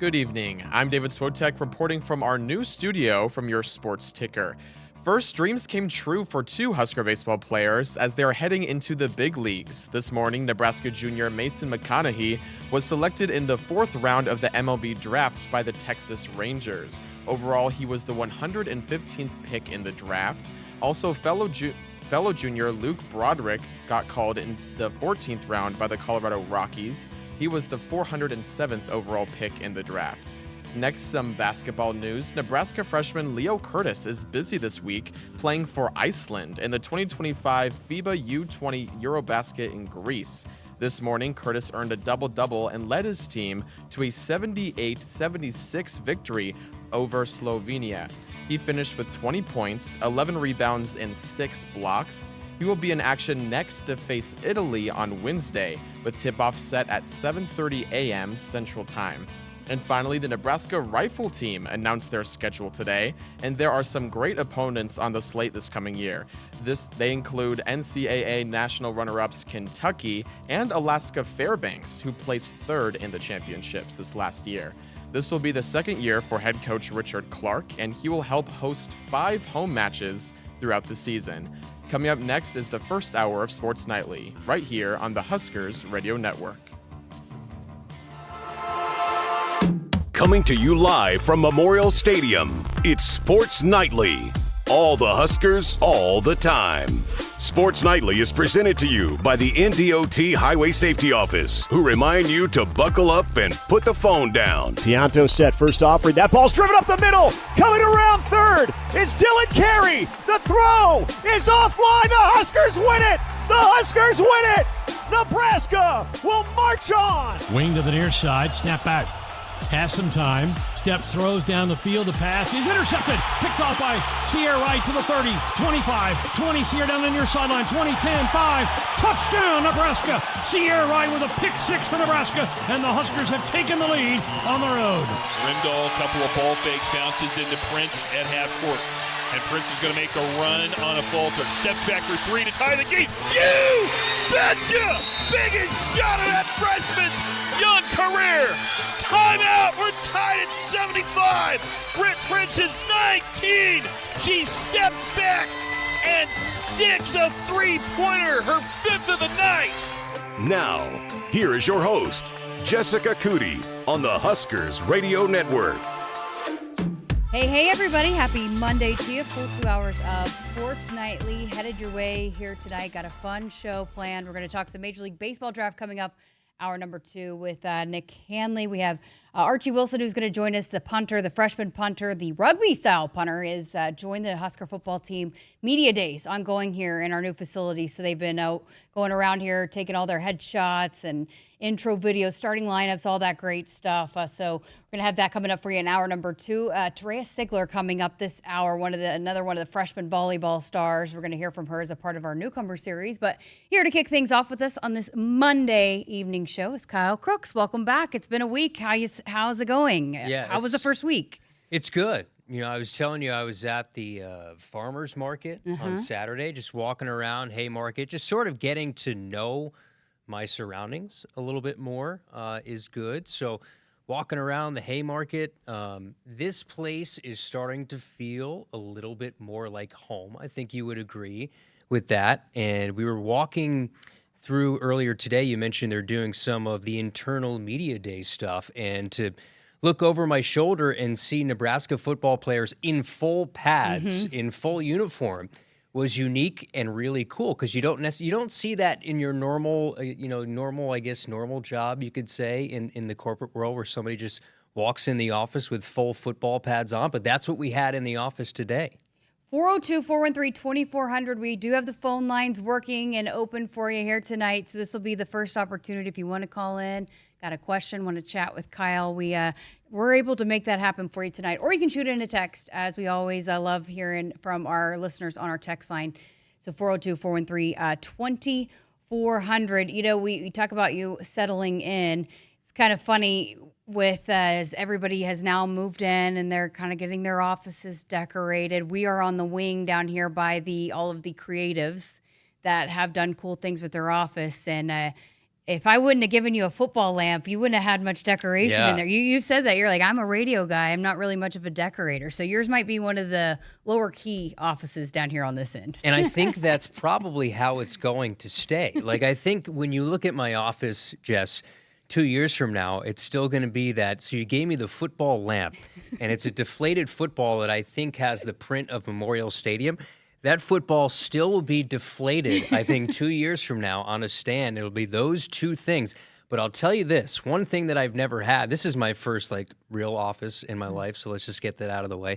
Good evening. I'm David Swotek reporting from our new studio from your sports ticker. First, dreams came true for two Husker baseball players as they are heading into the big leagues. This morning, Nebraska junior Mason McConaughey was selected in the 4th round of the MLB draft by the Texas Rangers. Overall, he was the 115th pick in the draft. Also, fellow junior Luke Broderick got called in the 14th round by the Colorado Rockies. He was the 407th overall pick in the draft. Next, some basketball news. Nebraska freshman Leo Curtis is busy this week playing for Iceland in the 2025 FIBA U20 Eurobasket in Greece. This morning, Curtis earned a double-double and led his team to a 78-76 victory over Slovenia. He finished with 20 points, 11 rebounds, and 6 blocks. He will be in action next to face Italy on Wednesday, with tip-off set at 7:30 a.m. Central Time. And finally, the Nebraska rifle team announced their schedule today, and there are some great opponents on the slate this coming year. They include NCAA national runner-ups Kentucky and Alaska Fairbanks, who placed 3rd in the championships this last year. This will be the second year for head coach Richard Clark, and he will help host 5 home matches throughout the season. Coming up next is the first hour of Sports Nightly, right here on the Huskers Radio Network. Coming to you live from Memorial Stadium, it's Sports Nightly. All the Huskers, all the time. Sports Nightly is presented to you by the NDOT Highway Safety Office, who remind you to buckle up and put the phone down. Pianto set first offering. That ball's driven up the middle. Coming around third is Dylan Carey. The throw is offline. The Huskers win it. The Huskers win it. Nebraska will march on. Wing to the near side. Snap back. Has some time. Steps, throws down the field. The pass is intercepted. Picked off by Sierra Wright to the 30, 25, 20. Sierra down the near sideline. 20, 10, 5. Touchdown, Nebraska. Sierra Wright with a pick 6 for Nebraska. And the Huskers have taken the lead on the road. Rimdahl, a couple of ball fakes, bounces into Prince at half court. And Prince is going to make a run on a falter. Steps back for 3 to tie the game. You betcha! Biggest shot of that freshman's young career. Timeout. We're tied at 75. Britt Prince is 19. She steps back and sticks a 3-pointer, her 5th of the night. Now, here is your host, Jessica Coody, on the Huskers Radio Network. Hey, everybody. Happy Monday to you. Full 2 hours of Sports Nightly headed your way here tonight. Got a fun show planned. We're going to talk some Major League Baseball draft coming up, hour number 2 with Nick Hanley. We have Archie Wilson, who's going to join us, the punter, the freshman punter, the rugby-style punter, is joined the Husker football team. Media days ongoing here in our new facility. So they've been out going around here, taking all their headshots and intro videos, starting lineups, all that great stuff. So we're going to have that coming up for you in hour number 2. Teraya Sigler coming up this hour, another one of the freshman volleyball stars. We're going to hear from her as a part of our newcomer series. But here to kick things off with us on this Monday evening show is Kyle Krooks. Welcome back. It's been a week. How's it going? Yeah, how was the first week? It's good. You know, I was telling you I was at the farmers market on Saturday, just walking around Haymarket, just sort of getting to know my surroundings a little bit more is good. So walking around the Haymarket, this place is starting to feel a little bit more like home. I think you would agree with that. And we were walking through earlier today. You mentioned they're doing some of the internal media day stuff, and to look over my shoulder and see Nebraska football players in full pads, in full uniform, was unique and really cool, because you don't see that in your normal job, you could say, in the corporate world, where somebody just walks in the office with full football pads on. But that's what we had in the office today. 402-413-2400. We do have the phone lines working and open for you here tonight. So this will be the first opportunity if you want to call in, got a question, want to chat with Kyle. We're able to make that happen for you tonight. Or you can shoot in a text, as we always love hearing from our listeners on our text line. So 402-413-2400. You know, we talk about you settling in. It's kind of funny with as everybody has now moved in and they're kind of getting their offices decorated. We are on the wing down here by all of the creatives that have done cool things with their office. And if I wouldn't have given you a football lamp, you wouldn't have had much decoration in there. You've said that. You're like, I'm a radio guy. I'm not really much of a decorator. So yours might be one of the lower key offices down here on this end. And I think that's probably how it's going to stay. Like, I think when you look at my office, Jess, 2 years from now, it's still going to be that. So you gave me the football lamp, and it's a deflated football that I think has the print of Memorial Stadium. That football still will be deflated, I think, 2 years from now on a stand. It'll be those two things. But I'll tell you this, one thing that I've never had, this is my first, real office in my life, so let's just get that out of the way.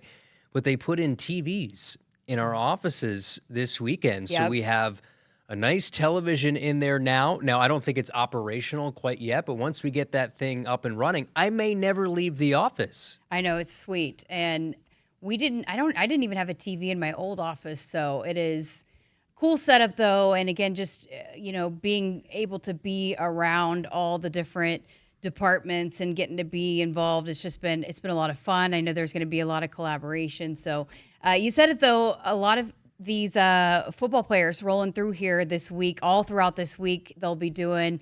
But they put in TVs in our offices this weekend. Yep. So we have a nice television in there now. Now, I don't think it's operational quite yet, but once we get that thing up and running, I may never leave the office. I know, it's sweet. And I didn't even have a TV in my old office, so it is cool setup though. And again, just, being able to be around all the different departments and getting to be involved, it's been a lot of fun. I know there's going to be a lot of collaboration. So you said it though, a lot of these football players rolling through here this week, all throughout this week, they'll be getting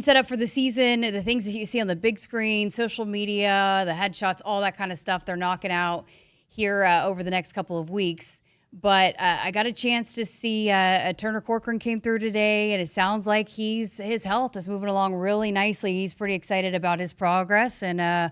set up for the season, the things that you see on the big screen, social media, the headshots, all that kind of stuff they're knocking out here over the next couple of weeks. But I got a chance to see Turner Corcoran came through today, and it sounds like his health is moving along really nicely. He's pretty excited about his progress, and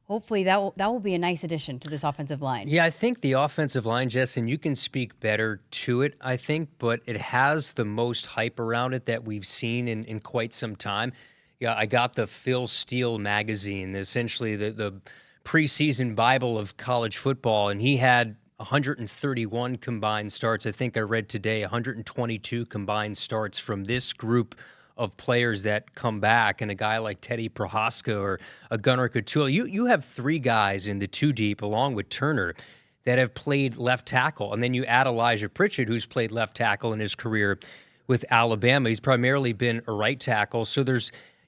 hopefully that will be a nice addition to this offensive line. Yeah, I think the offensive line, Jess, and you can speak better to it, I think, but it has the most hype around it that we've seen in quite some time. Yeah, I got the Phil Steele magazine, essentially the preseason Bible of college football, and he had 131 combined starts. I think I read today 122 combined starts from this group of players that come back, and a guy like Teddy Prohaska or a Gunnar Couture. You have three guys in the two deep along with Turner that have played left tackle, and then you add Elijah Pritchett, who's played left tackle in his career with Alabama. He's primarily been a right tackle. So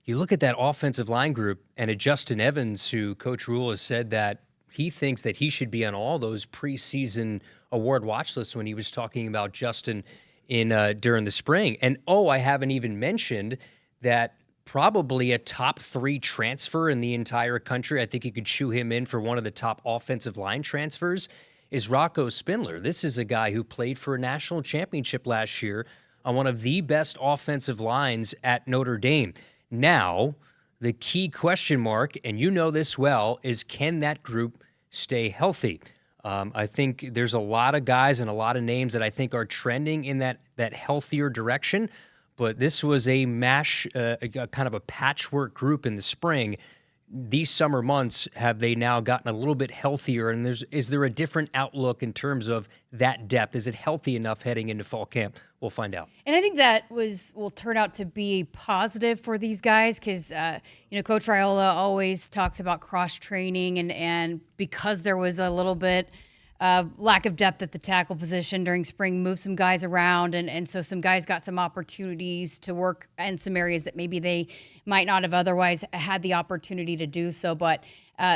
you look at that offensive line group, and a Justin Evans, who Coach Rule has said that he thinks that he should be on all those preseason award watch lists when he was talking about Justin during the spring. And I haven't even mentioned that probably a top 3 transfer in the entire country. I think you could shoe him in for one of the top offensive line transfers is Rocco Spindler. This is a guy who played for a national championship last year on one of the best offensive lines at Notre Dame. Now, the key question mark, and you know this well, is can that group stay healthy? I think there's a lot of guys and a lot of names that I think are trending in that healthier direction, but this was a kind of a patchwork group in the spring. These summer months, have they now gotten a little bit healthier, and is there a different outlook in terms of that depth? Is it healthy enough heading into fall camp? We'll find out. And I think that will turn out to be positive for these guys because, Coach Raiola always talks about cross-training, and because there was a little bit lack of depth at the tackle position during spring, moved some guys around, and so some guys got some opportunities to work in some areas that maybe they might not have otherwise had the opportunity to do so. But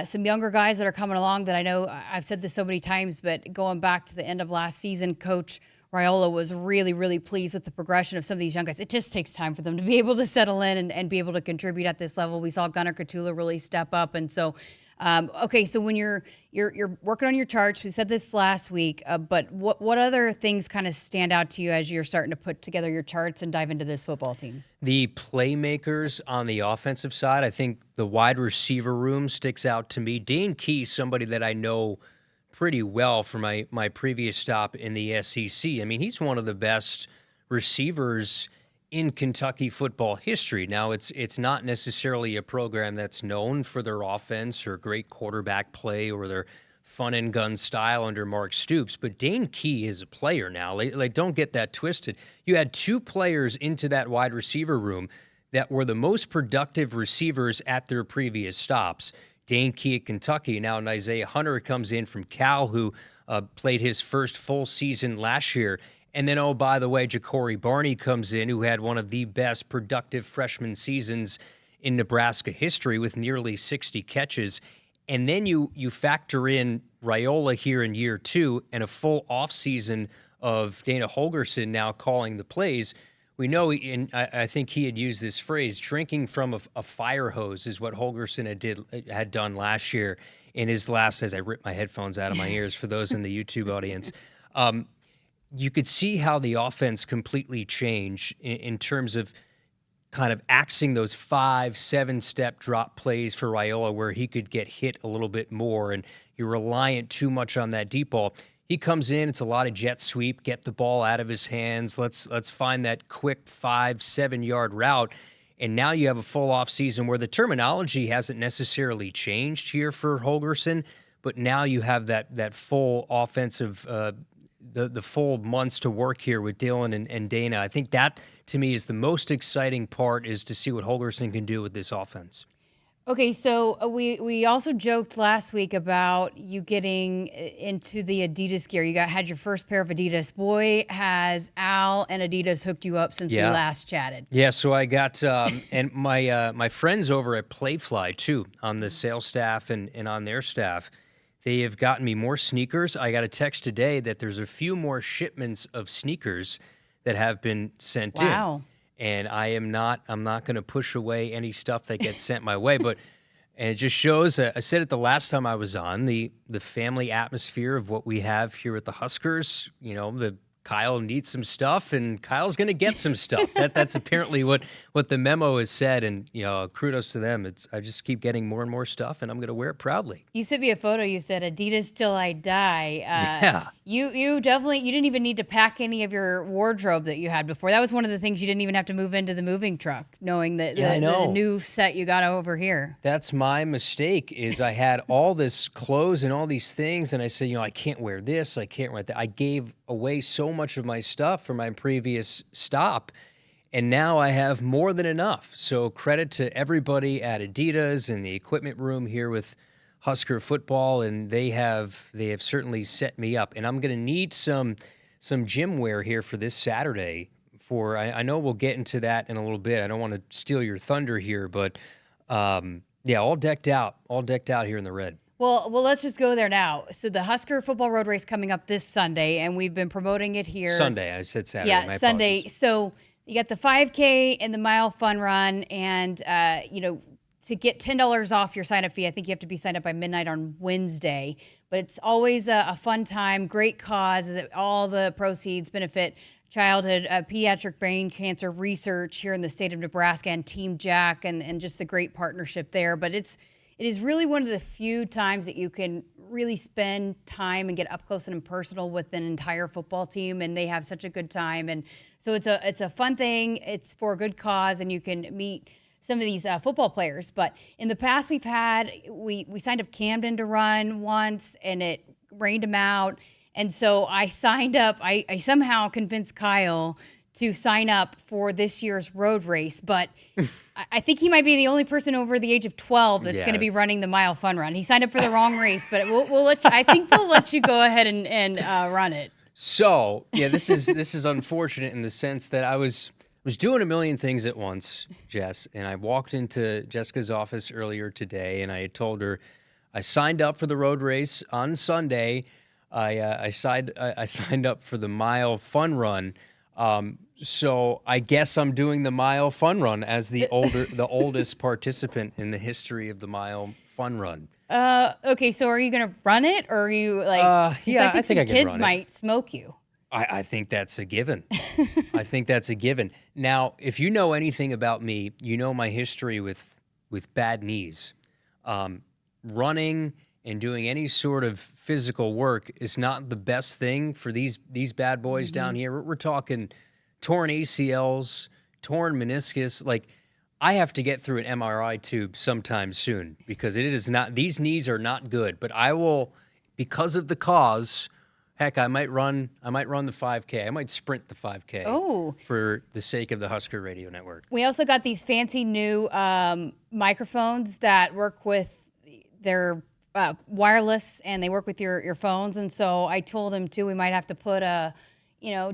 some younger guys that are coming along that I know I've said this so many times, but going back to the end of last season, Coach Raiola was really, really pleased with the progression of some of these young guys. It just takes time for them to be able to settle in and be able to contribute at this level. We saw Gunnar Couture really step up, and so so when you're working on your charts, we said this last week, but what other things kind of stand out to you as you're starting to put together your charts and dive into this football team? The playmakers on the offensive side, I think the wide receiver room sticks out to me. Dane Key, somebody that I know pretty well from my previous stop in the SEC. I mean, he's one of the best receivers in Kentucky football history. Now, it's not necessarily a program that's known for their offense or great quarterback play or their fun and gun style under Mark Stoops, but Dane Key is a player now. Don't get that twisted. You had 2 players into that wide receiver room that were the most productive receivers at their previous stops. Dane Key at Kentucky. Now, Isaiah Hunter comes in from Cal, who played his first full season last year. And then, by the way, Ja'Cory Barney comes in, who had one of the best productive freshman seasons in Nebraska history with nearly 60 catches. And then you factor in Raiola here in year 2 and a full offseason of Dana Holgorsen now calling the plays. we know, and I think he had used this phrase, drinking from a fire hose is what Holgorsen had done last year in his last, as I rip my headphones out of my ears for those in the YouTube audience. You could see how the offense completely changed in terms of kind of axing those 5-7 step drop plays for Raiola where he could get hit a little bit more, and you're reliant too much on that deep ball. He comes in, it's a lot of jet sweep, get the ball out of his hands. Let's find that quick 5-7 yard route. And now you have a full off season where the terminology hasn't necessarily changed here for Holgorsen, but now you have that full offensive, the full months to work here with Dylan and Dana. I think that, to me, is the most exciting part, is to see what Holgorsen can do with this offense. Okay, so we also joked last week about you getting into the Adidas gear. You had your first pair of Adidas. Boy, has Al and Adidas hooked you up since we last chatted. Yeah, so I got and my friends over at Playfly too, on the sales staff and on their staff, they have gotten me more sneakers. I got a text today that there's a few more shipments of sneakers that have been sent in. Wow. And I'm not going to push away any stuff that gets sent my way. And it just shows, I said it the last time I was on, the family atmosphere of what we have here at the Huskers. You know, Kyle needs some stuff, and Kyle's going to get some stuff. That's apparently what the memo has said, and kudos to them. I just keep getting more and more stuff, and I'm going to wear it proudly. You sent me a photo. You said Adidas till I die. Yeah. You definitely, you didn't even need to pack any of your wardrobe that you had before. That was one of the things you didn't even have to move into the moving truck, knowing that the new set you got over here. That's my mistake, is I had all this clothes and all these things, and I said, I can't wear this, I can't wear that. I gave away so much of my stuff from my previous stop, and now I have more than enough. So credit to everybody at Adidas and the equipment room here with Husker football, and they have certainly set me up. And I'm going to need some gym wear here for this Saturday. I know we'll get into that in a little bit. I don't want to steal your thunder here, but all decked out here in the red. Well, let's just go there now. So the Husker football road race coming up this Sunday, and we've been promoting it here. Sunday, I said Saturday. Yeah, my Sunday. apologies. So you got the 5K and the mile fun run, and to get $10 off your sign-up fee, I think you have to be signed up by midnight on Wednesday. But it's always a fun time, great cause. All the proceeds benefit childhood pediatric brain cancer research here in the state of Nebraska and Team Jack, and just the great partnership there. But it is really one of the few times that you can really spend time and get up close and personal with an entire football team, and they have such a good time. And so it's a fun thing. It's for a good cause, and you can meet some of these football players. But in the past, we signed up Camden to run once, and it rained him out. And so I signed up. I somehow convinced Kyle to sign up for this year's road race, but I think he might be the only person over the age of 12 that's going to be running the mile fun run. He signed up for the wrong race, but we'll let you. I think we'll let you go ahead and run it. So this is unfortunate in the sense that I was doing a million things at once, Jess, and I walked into Jessica's office earlier today, and I had told her I signed up for the road race on Sunday. I signed up for the mile fun run. So I guess I'm doing the mile fun run as the oldest participant in the history of the mile fun run. Okay, so are you going to run it, or are you like? I think I can run it. Kids might smoke you. I think that's a given. I think that's a given. Now, if you know anything about me, you know my history with bad knees. Running and doing any sort of physical work is not the best thing for these bad boys down here. We're talking torn ACLs, torn meniscus. Like, I have to get through an MRI tube sometime soon because it is not. These knees are not good. But I will, because of the cause. Heck, I might run the 5K. I might sprint the 5K for the sake of the Husker Radio Network. We also got these fancy new microphones that work with their wireless, and they work with your phones. And so I told him too, we might have to put a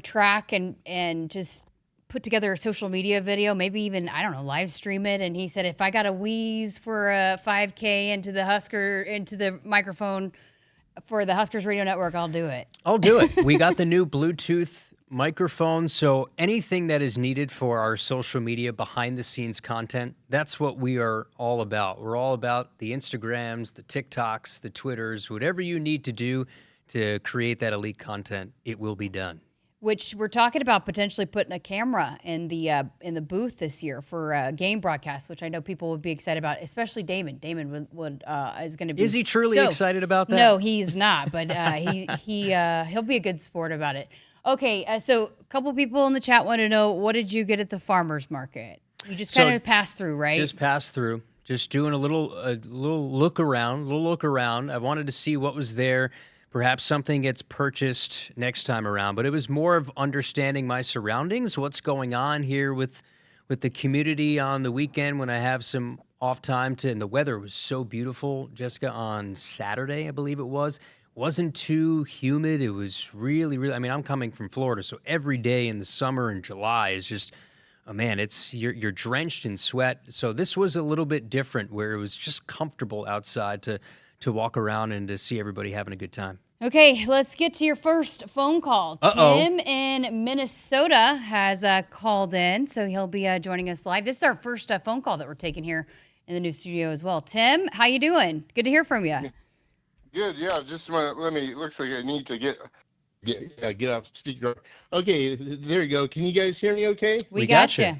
track and just put together a social media video, maybe even, I don't know, live stream it. And he said, if I got to wheeze for a 5K into the microphone for the Huskers Radio Network, I'll do it. I'll do it. We got the new Bluetooth microphone. So anything that is needed for our social media behind the scenes content, that's what we are all about. We're all about the Instagrams, the TikToks, the Twitters, whatever you need to do to create that elite content, it will be done. Which we're talking about potentially putting a camera in the booth this year for game broadcasts, which I know people would be excited about, especially Damon. Damon is going to be. Is he truly excited about that? No, he's not, but he'll be a good sport about it. Okay, so a couple people in the chat want to know, what did you get at the farmers market? You just kind of passed through, right? Just passed through. Just doing a little look around. I wanted to see what was there. Perhaps something gets purchased next time around, but it was more of understanding my surroundings, what's going on here with the community on the weekend when I have some off time and the weather was so beautiful, Jessica, on Saturday, I believe it was. Wasn't too humid. It was really, really, I mean, I'm coming from Florida, so every day in the summer and July is just, oh man, you're drenched in sweat. So this was a little bit different where it was just comfortable outside to walk around and to see everybody having a good time. Okay, let's get to your first phone call. Tim in Minnesota has called in, so he'll be joining us live. This is our first phone call that we're taking here in the new studio as well. Tim, how you doing? Good to hear from you. Good, yeah. Just looks like I need to get off the speaker. Okay, there you go. Can you guys hear me okay? We got you.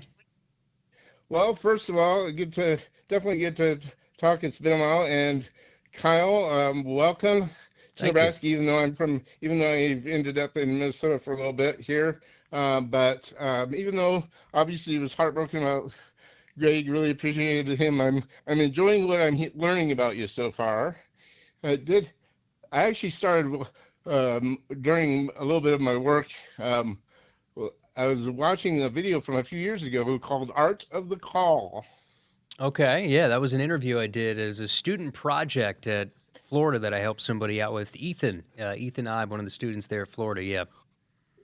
Well, first of all, definitely get to talk. It's been a while. And Kyle, welcome to Nebraska, even though I ended up in Minnesota for a little bit here. But even though obviously he was heartbroken about Greg, really appreciated him. I'm enjoying what I'm learning about you so far. I actually started during a little bit of my work. I was watching a video from a few years ago called Art of the Call. Okay, yeah, that was an interview I did as a student project at Florida that I helped somebody out with. Ethan Ibe, one of the students there at Florida, yeah.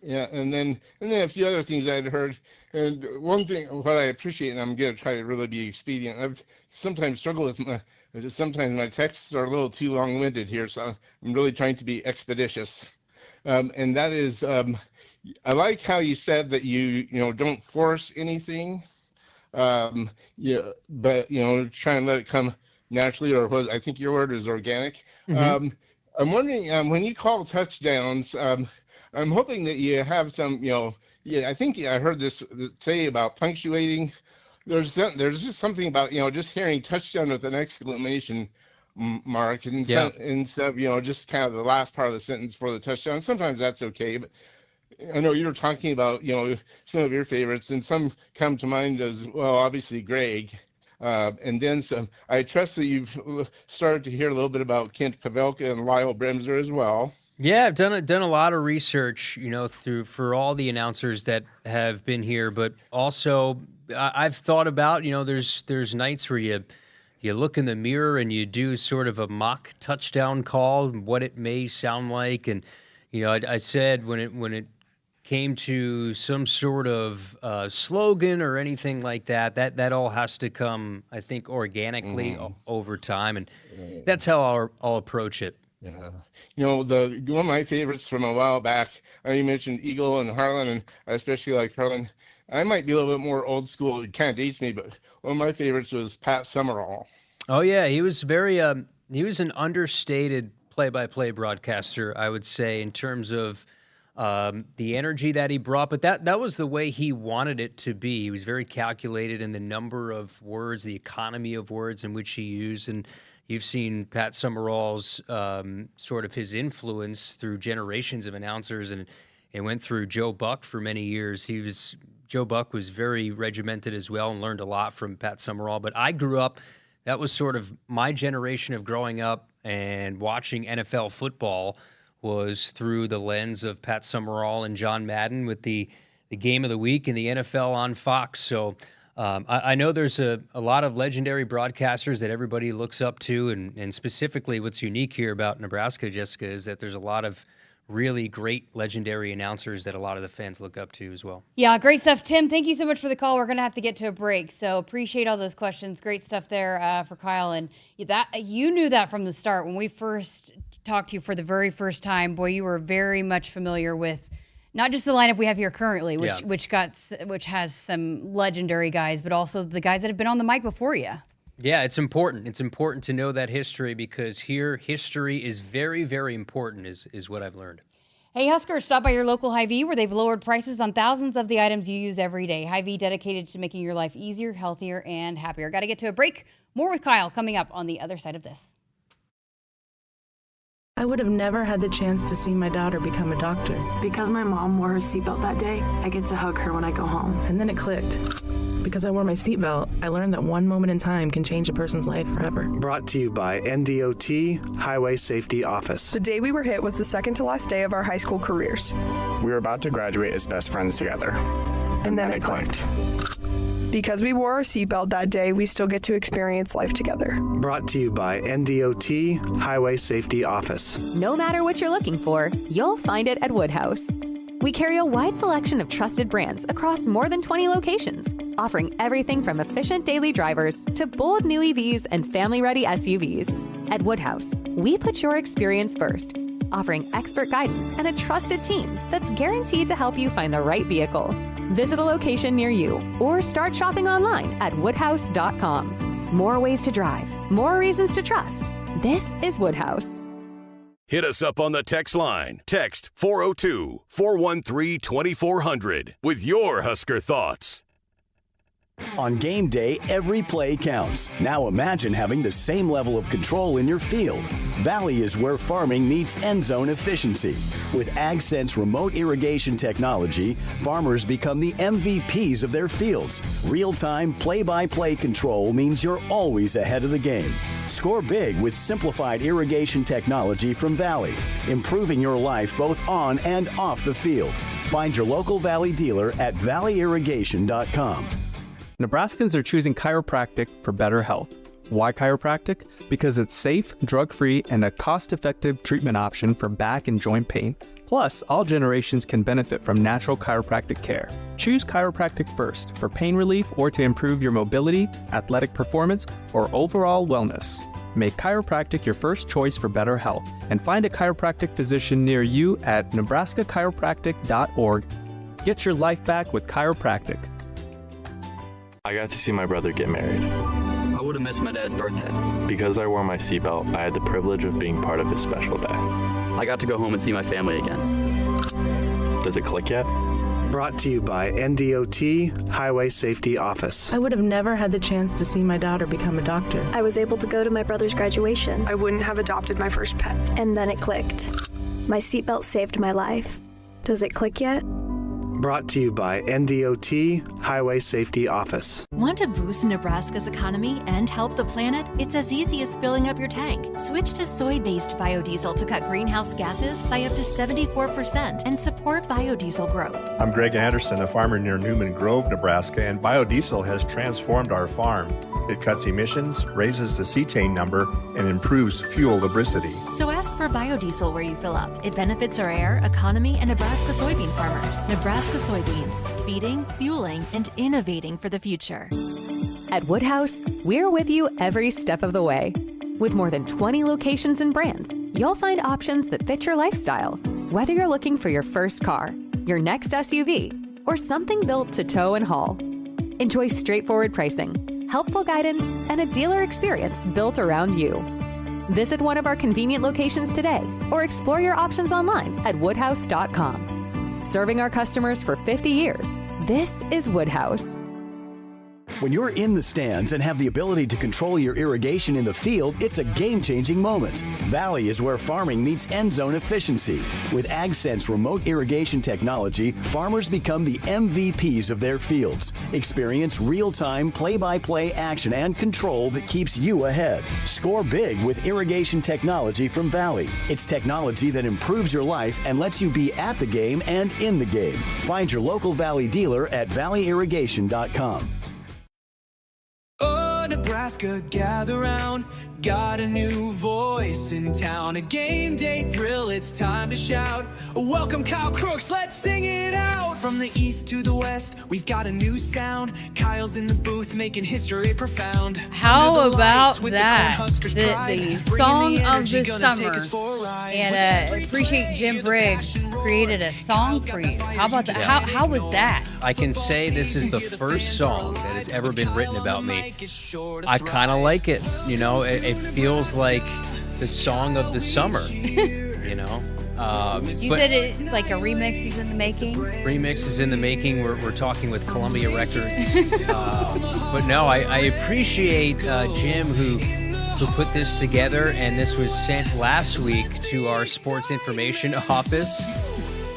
Yeah, and then a few other things I'd heard. And one thing, what I appreciate, and I'm going to try to really be expedient, I've sometimes struggled with sometimes my texts are a little too long-winded here, so I'm really trying to be expeditious. And that is, I like how you said that you don't force anything, but try and let it come naturally, or I think your word is organic. Mm-hmm. I'm wondering, when you call touchdowns, I'm hoping that you have some, I think I heard this say about punctuating. There's just something about, just hearing touchdown with an exclamation mark instead of, just kind of the last part of the sentence for the touchdown. Sometimes that's okay, but I know you were talking about, some of your favorites, and some come to mind as, well, obviously Greg, and then some. I trust that you've started to hear a little bit about Kent Pavelka and Lyle Bremser as well. Yeah, I've done a lot of research, for all the announcers that have been here, but also I've thought about, there's nights where you look in the mirror and you do sort of a mock touchdown call, what it may sound like, and I said when it came to some sort of slogan or anything like that all has to come, I think, organically over time, and that's how I'll approach it. Yeah. One of my favorites from a while back, you mentioned Eagle and Harlan, and I especially like Harlan. I might be a little bit more old school. It kind of dates me, but one of my favorites was Pat Summerall. Oh, yeah. He was he was an understated play-by-play broadcaster, I would say, in terms of the energy that he brought. But that was the way he wanted it to be. He was very calculated in the number of words, the economy of words in which he used, and you've seen Pat Summerall's sort of his influence through generations of announcers, and it went through Joe Buck for many years. Joe Buck was very regimented as well and learned a lot from Pat Summerall. But I grew up, that was sort of my generation of growing up and watching NFL football was through the lens of Pat Summerall and John Madden with the game of the week and the NFL on Fox. So I know there's a lot of legendary broadcasters that everybody looks up to, and specifically what's unique here about Nebraska, Jessica, is that there's a lot of really great legendary announcers that a lot of the fans look up to as well. Yeah, great stuff. Tim, thank you so much for the call. We're going to have to get to a break, so appreciate all those questions. Great stuff there for Kyle. And you knew that from the start. When we first talked to you for the very first time, boy, you were very much familiar with Not just the lineup we have here currently, which has some legendary guys, but also the guys that have been on the mic before you. Yeah, it's important. It's important to know that history because here history is very, very important is what I've learned. Hey, Husker, stop by your local Hy-Vee where they've lowered prices on thousands of the items you use every day. Hy-Vee dedicated to making your life easier, healthier, and happier. Got to get to a break. More with Kyle coming up on the other side of this. I would have never had the chance to see my daughter become a doctor. Because my mom wore her seatbelt that day, I get to hug her when I go home. And then it clicked. Because I wore my seatbelt, I learned that one moment in time can change a person's life forever. Brought to you by NDOT Highway Safety Office. The day we were hit was the second to last day of our high school careers. We were about to graduate as best friends together. And then it clicked. Because we wore our seatbelt that day, we still get to experience life together. Brought to you by NDOT Highway Safety Office. No matter what you're looking for, you'll find it at Woodhouse. We carry a wide selection of trusted brands across more than 20 locations, offering everything from efficient daily drivers to bold new EVs and family-ready SUVs. At Woodhouse, we put your experience first, offering expert guidance and a trusted team that's guaranteed to help you find the right vehicle. Visit a location near you or start shopping online at woodhouse.com. More ways to drive, more reasons to trust. This is Woodhouse. Hit us up on the text line. Text 402-413-2400 with your Husker thoughts. On game day, every play counts. Now imagine having the same level of control in your field. Valley is where farming meets end zone efficiency. With AgSense remote irrigation technology, farmers become the MVPs of their fields. Real-time, play-by-play control means you're always ahead of the game. Score big with simplified irrigation technology from Valley, improving your life both on and off the field. Find your local Valley dealer at valleyirrigation.com. Nebraskans are choosing chiropractic for better health. Why chiropractic? Because it's safe, drug-free, and a cost-effective treatment option for back and joint pain. Plus, all generations can benefit from natural chiropractic care. Choose chiropractic first for pain relief or to improve your mobility, athletic performance, or overall wellness. Make chiropractic your first choice for better health and find a chiropractic physician near you at nebraskachiropractic.org. Get your life back with chiropractic. I got to see my brother get married. I would have missed my dad's birthday. Because I wore my seatbelt, I had the privilege of being part of his special day. I got to go home and see my family again. Does it click yet? Brought to you by NDOT Highway Safety Office. I would have never had the chance to see my daughter become a doctor. I was able to go to my brother's graduation. I wouldn't have adopted my first pet. And then it clicked. My seatbelt saved my life. Does it click yet? Brought to you by NDOT Highway Safety Office. Want to boost Nebraska's economy and help the planet? It's as easy as filling up your tank. Switch to soy-based biodiesel to cut greenhouse gases by up to 74% and support biodiesel growth. I'm Greg Anderson, a farmer near Newman Grove, Nebraska, and biodiesel has transformed our farm. It cuts emissions, raises the cetane number, and improves fuel lubricity. So ask for biodiesel where you fill up. It benefits our air, economy, and Nebraska soybean farmers. Nebraska soybeans, feeding, fueling, and innovating for the future. At Woodhouse, we're with you every step of the way. With more than 20 locations and brands, you'll find options that fit your lifestyle. Whether you're looking for your first car, your next SUV, or something built to tow and haul. Enjoy straightforward pricing, helpful guidance, and a dealer experience built around you. Visit one of our convenient locations today or explore your options online at woodhouse.com. Serving our customers for 50 years, this is Woodhouse. When you're in the stands and have the ability to control your irrigation in the field, it's a game-changing moment. Valley is where farming meets end zone efficiency. With AgSense remote irrigation technology, farmers become the MVPs of their fields. Experience real-time, play-by-play action and control that keeps you ahead. Score big with irrigation technology from Valley. It's technology that improves your life and lets you be at the game and in the game. Find your local Valley dealer at valleyirrigation.com. Oh, Nebraska, gather round. Got a new voice in town, a game day thrill, it's time to shout. Welcome Kyle Krooks, let's sing it out. From the east to the west, we've got a new sound. Kyle's in the booth making history profound. How about that? The song of the summer. And appreciate Jim Briggs created a song for you. How about that? How was that? I can say this is the first song that has ever been written about me. I kind of like it. You know, it feels like the song of the summer. You know. You said it's like a remix is in the making? Remix is in the making. We're talking with Columbia Records. But no, I appreciate Jim who put this together, and this was sent last week to our sports information office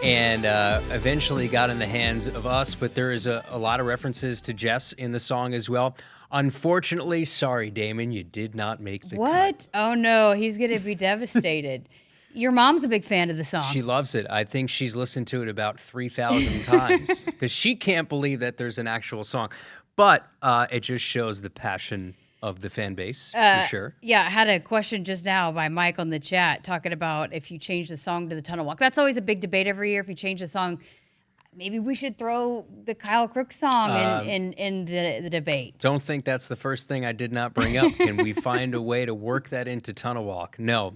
and eventually got in the hands of us. But there is a lot of references to Jess in the song as well. Unfortunately, sorry, Damon, you did not make the cut. Oh, no, he's going to be devastated. Your mom's a big fan of the song. She loves it. I think she's listened to it about 3,000 times because she can't believe that there's an actual song. But it just shows the passion of the fan base, for sure. Yeah, I had a question just now by Mike on the chat talking about if you change the song to the Tunnel Walk. That's always a big debate every year. If you change the song, maybe we should throw the Kyle Krooks song in the debate. Don't think that's the first thing I did not bring up. Can we find a way to work that into Tunnel Walk? No.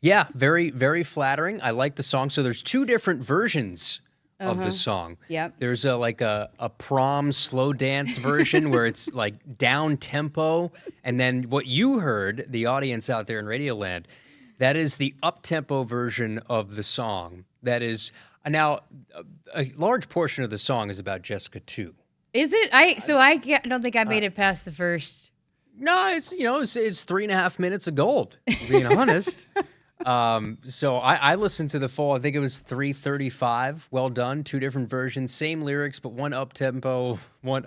Yeah, very, very flattering. I like the song. So there's two different versions of the song. Yep. There's a prom slow dance version where it's like down tempo, and then what you heard, the audience out there in Radioland, that is the up tempo version of the song. That is now a large portion of the song is about Jessica too. Is it? I don't think I made it past the first. No, it's 3.5 minutes of gold. Being honest. So I listened to the full, I think it was 3:35. Well done. Two different versions, same lyrics, but one up tempo, one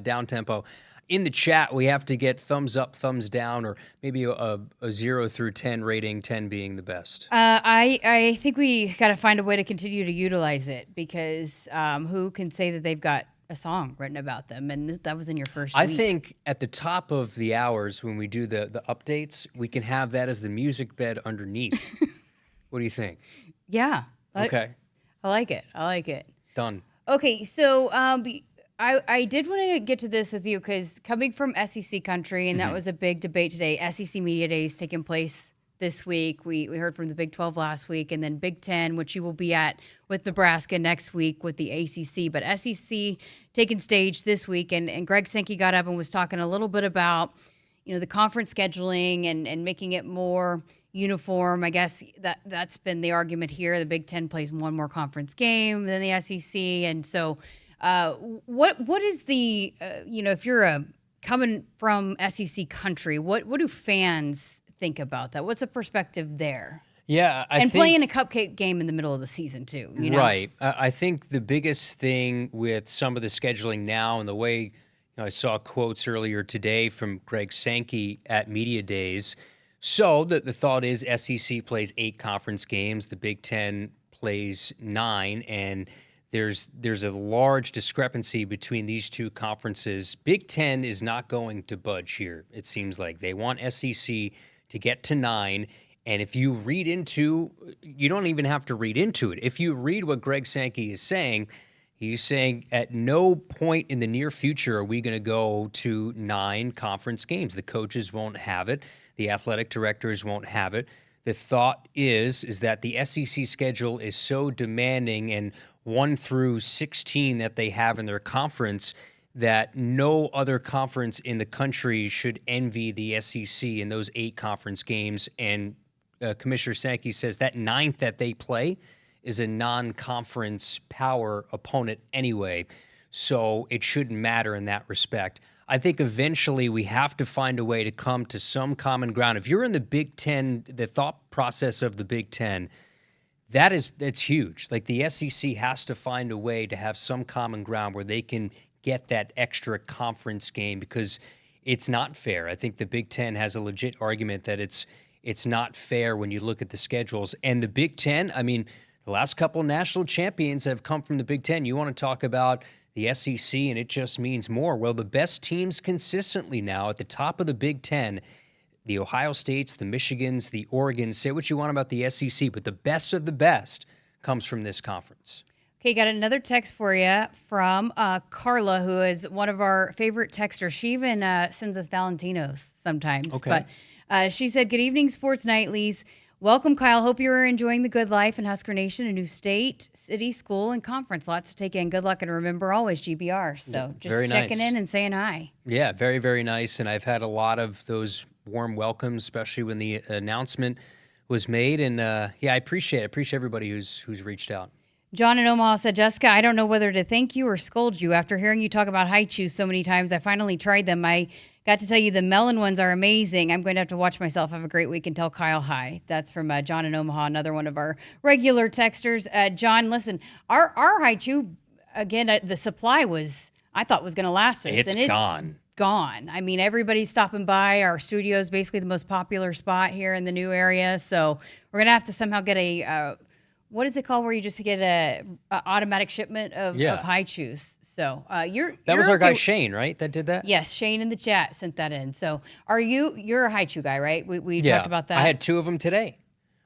down tempo. In the chat, we have to get thumbs up, thumbs down, or maybe a 0 through 10 rating, 10 being the best. I think we got to find a way to continue to utilize it because who can say that they've got a song written about them, and that was in your first week. I think at the top of the hours when we do the updates, we can have that as the music bed underneath. What do you think? Yeah. Okay. I like it. Done. Okay, so I did want to get to this with you because coming from SEC country, and that was a big debate today, SEC Media Days taking place this week. We heard from the Big 12 last week, and then Big 10, which you will be at with Nebraska next week with the ACC. But SEC taking stage this week, and Greg Sankey got up and was talking a little bit about, the conference scheduling and making it more uniform. I guess that's been the argument here. The Big 10 plays one more conference game than the SEC, and so what is the if you're coming from SEC country, what do fans think about that? What's the perspective there? Yeah, I think playing a cupcake game in the middle of the season too. Right. I think the biggest thing with some of the scheduling now and the way I saw quotes earlier today from Greg Sankey at Media Days. So the thought is SEC plays 8 conference games, the Big 10 plays 9, and there's a large discrepancy between these two conferences. Big 10 is not going to budge here. It seems like they want SEC to get to 9. And if you read into, you don't even have to read into it. If you read what Greg Sankey is saying, he's saying at no point in the near future are we going to go to 9 conference games. The coaches won't have it. The athletic directors won't have it. The thought is that the SEC schedule is so demanding and 1 through 16 that they have in their conference that no other conference in the country should envy the SEC in those 8 conference games. And Commissioner Sankey says that 9th that they play is a non-conference power opponent anyway, so it shouldn't matter in that respect. I think eventually we have to find a way to come to some common ground. If you're in the Big Ten, the thought process of the Big Ten, that's huge. Like the SEC has to find a way to have some common ground where they can get that extra conference game because it's not fair. I think the Big Ten has a legit argument that it's not fair when you look at the schedules. And the Big Ten, I mean, the last couple national champions have come from the Big Ten. You want to talk about the SEC and it just means more. Well, the best teams consistently now at the top of the Big Ten, the Ohio States, the Michigans, the Oregons. Say what you want about the SEC, but the best of the best comes from this conference. Okay, got another text for you from Carla, who is one of our favorite texters. She even sends us Valentinos sometimes. Okay. But she said, "Good evening, Sports Nightlies. Welcome, Kyle. Hope you are enjoying the good life in Husker Nation, a new state, city, school, and conference. Lots to take in. Good luck, and remember always GBR." So just very checking nice. in and saying hi. Yeah, very, very nice. And I've had a lot of those warm welcomes, especially when the announcement was made. And I appreciate it. I appreciate everybody who's reached out. John in Omaha said, "Jessica, I don't know whether to thank you or scold you. After hearing you talk about high chews so many times, I finally tried them. I got to tell you the melon ones are amazing. I'm going to have to watch myself. Have a great week and tell Kyle hi." That's from John in Omaha, another one of our regular texters. John, listen, our high chew, again, the supply I thought was going to last us. It's gone. I mean, everybody's stopping by. Our studio is basically the most popular spot here in the new area. So we're going to have to somehow get a... what is it called where you just get a automatic shipment of high chews? So That was our guy Shane, right? That did that? Yes, Shane in the chat sent that in. So you're a high chew guy, right? We talked about that. I had 2 of them today.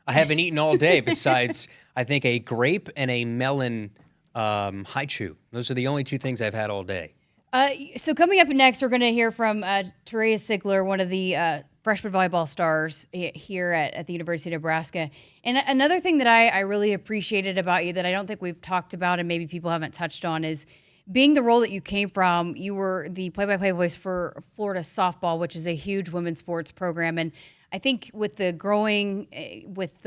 I haven't eaten all day besides, I think, a grape and a melon high chew. Those are the only 2 things I've had all day. So coming up next, we're going to hear from Teraya Sigler, one of the freshman volleyball stars here at the University of Nebraska. And another thing that I really appreciated about you that I don't think we've talked about and maybe people haven't touched on is being the role that you came from. You were the play-by-play voice for Florida softball, which is a huge women's sports program. And I think with the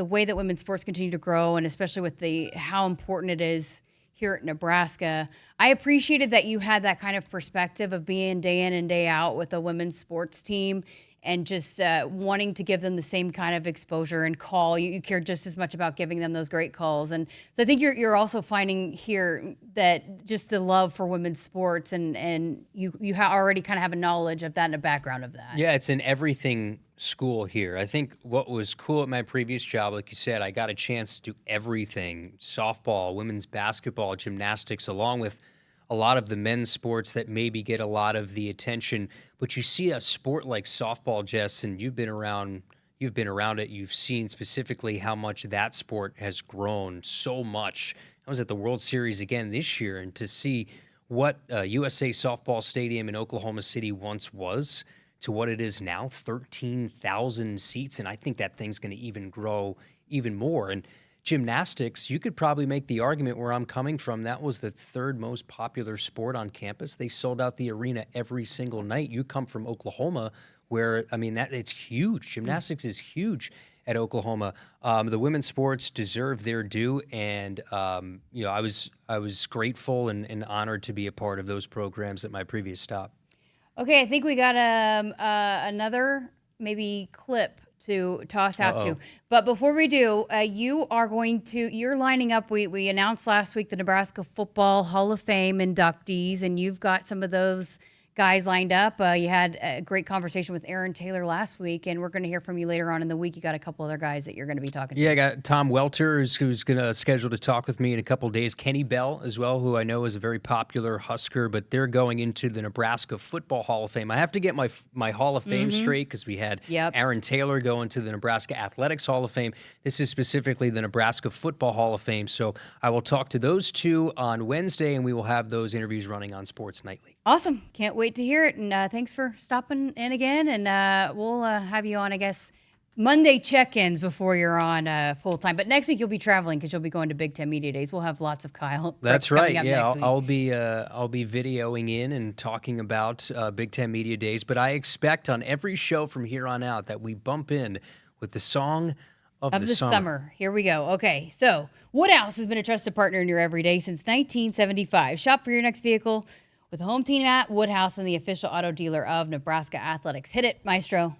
way that women's sports continue to grow, and especially with how important it is here at Nebraska, I appreciated that you had that kind of perspective of being day in and day out with a women's sports team and just wanting to give them the same kind of exposure and call. You care just as much about giving them those great calls. And so I think you're also finding here that just the love for women's sports and you already kind of have a knowledge of that and a background of that. Yeah, it's an everything school here. I think what was cool at my previous job, like you said, I got a chance to do everything: softball, women's basketball, gymnastics, along with a lot of the men's sports that maybe get a lot of the attention. But you see a sport like softball, Jess, and you've been around it. You've seen specifically how much that sport has grown so much. I was at the World Series again this year, and to see what USA Softball Stadium in Oklahoma City once was to what it is now, 13,000 seats, and I think that thing's going to even grow even more. And gymnastics, you could probably make the argument where I'm coming from, that was the 3rd most popular sport on campus. They sold out the arena every single night. You come from Oklahoma, where, I mean, it's huge. Gymnastics is huge at Oklahoma. The women's sports deserve their due, and I was grateful and honored to be a part of those programs at my previous stop. Okay, I think we got another maybe clip to toss out to. But before we do, you're lining up. We announced last week the Nebraska Football Hall of Fame inductees, and you've got some of those guys lined up. You had a great conversation with Aaron Taylor last week, and we're going to hear from you later on in the week. You got a couple other guys that you're going to be talking to. Yeah, I got Tom Welter, who's going to schedule to talk with me in a couple of days. Kenny Bell as well, who I know is a very popular Husker, but they're going into the Nebraska Football Hall of Fame. I have to get my Hall of Fame straight because we had Aaron Taylor going to the Nebraska Athletics Hall of Fame. This is specifically the Nebraska Football Hall of Fame. So I will talk to those 2 on Wednesday, and we will have those interviews running on Sports Nightly. Awesome. Can't wait to hear it. And thanks for stopping in again. And we'll have you on, I guess, Monday check-ins before you're on full-time. But next week you'll be traveling because you'll be going to Big Ten Media Days. We'll have lots of Kyle. That's right. Yeah, I'll be videoing in and talking about Big Ten Media Days. But I expect on every show from here on out that we bump in with the song of the summer. Here we go. Okay, so Woodhouse has been a trusted partner in your everyday since 1975. Shop for your next vehicle with the home team at Woodhouse and the official auto dealer of Nebraska Athletics. Hit it, Maestro.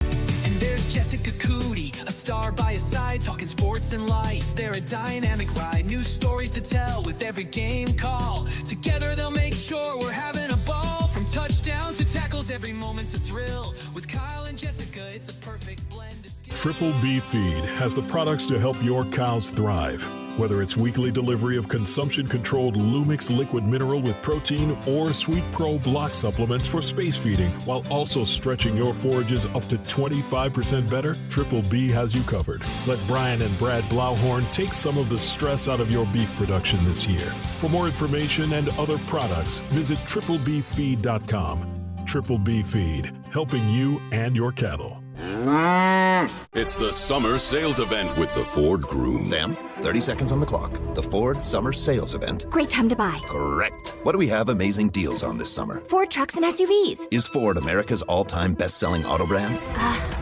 And there's Jessica Coody, a star by his side, talking sports and life. They're a dynamic ride, new stories to tell with every game call. Together they'll make sure we're having a ball. From touchdown to tackles, every moment's a thrill. With Kyle and Jessica, it's a perfect blend of skills. Triple B Feed has the products to help your cows thrive. Whether it's weekly delivery of consumption-controlled Lumix liquid mineral with protein or Sweet Pro block supplements for space feeding, while also stretching your forages up to 25% better, Triple B has you covered. Let Brian and Brad Blauhorn take some of the stress out of your beef production this year. For more information and other products, visit triplebfeed.com. Triple B Feed, helping you and your cattle. It's the summer sales event with the Ford Groom. Sam, 30 seconds on the clock. The Ford Summer Sales Event. Great time to buy. Correct. What do we have amazing deals on this summer? Ford trucks and SUVs. Is Ford America's all-time best-selling auto brand?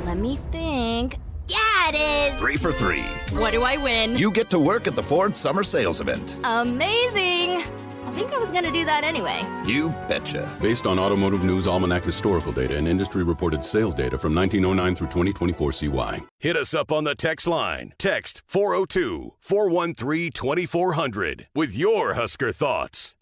Let me think. Yeah, it is. 3 for 3. What do I win? You get to work at the Ford Summer Sales Event. Amazing. I think I was going to do that anyway. You betcha. Based on Automotive News Almanac historical data and industry-reported sales data from 1909 through 2024 CY. Hit us up on the text line. Text 402-413-2400 with your Husker thoughts.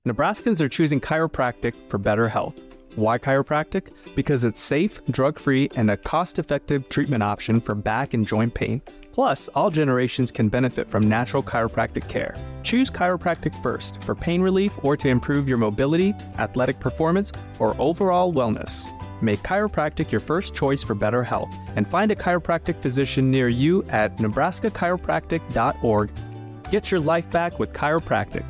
Nebraskans are choosing chiropractic for better health. Why chiropractic? Because it's safe, drug-free, and a cost-effective treatment option for back and joint pain. Plus, all generations can benefit from natural chiropractic care. Choose chiropractic first for pain relief or to improve your mobility, athletic performance, or overall wellness. Make chiropractic your first choice for better health and find a chiropractic physician near you at nebraskachiropractic.org. Get your life back with chiropractic.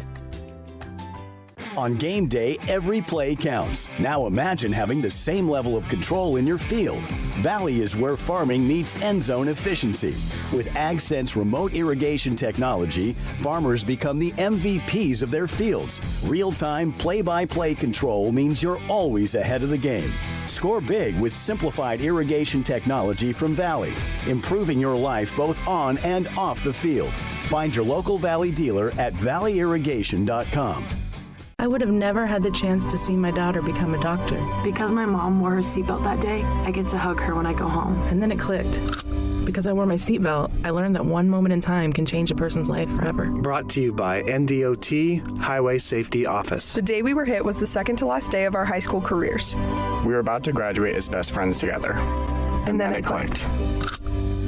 On game day, every play counts. Now imagine having the same level of control in your field. Valley is where farming meets end zone efficiency. With AgSense remote irrigation technology, farmers become the MVPs of their fields. Real-time play-by-play control means you're always ahead of the game. Score big with simplified irrigation technology from Valley, improving your life both on and off the field. Find your local Valley dealer at valleyirrigation.com. I would have never had the chance to see my daughter become a doctor. Because my mom wore her seatbelt that day, I get to hug her when I go home. And then it clicked. Because I wore my seatbelt, I learned that one moment in time can change a person's life forever. Brought to you by NDOT Highway Safety Office. The day we were hit was the second to last day of our high school careers. We were about to graduate as best friends together. And then it clicked.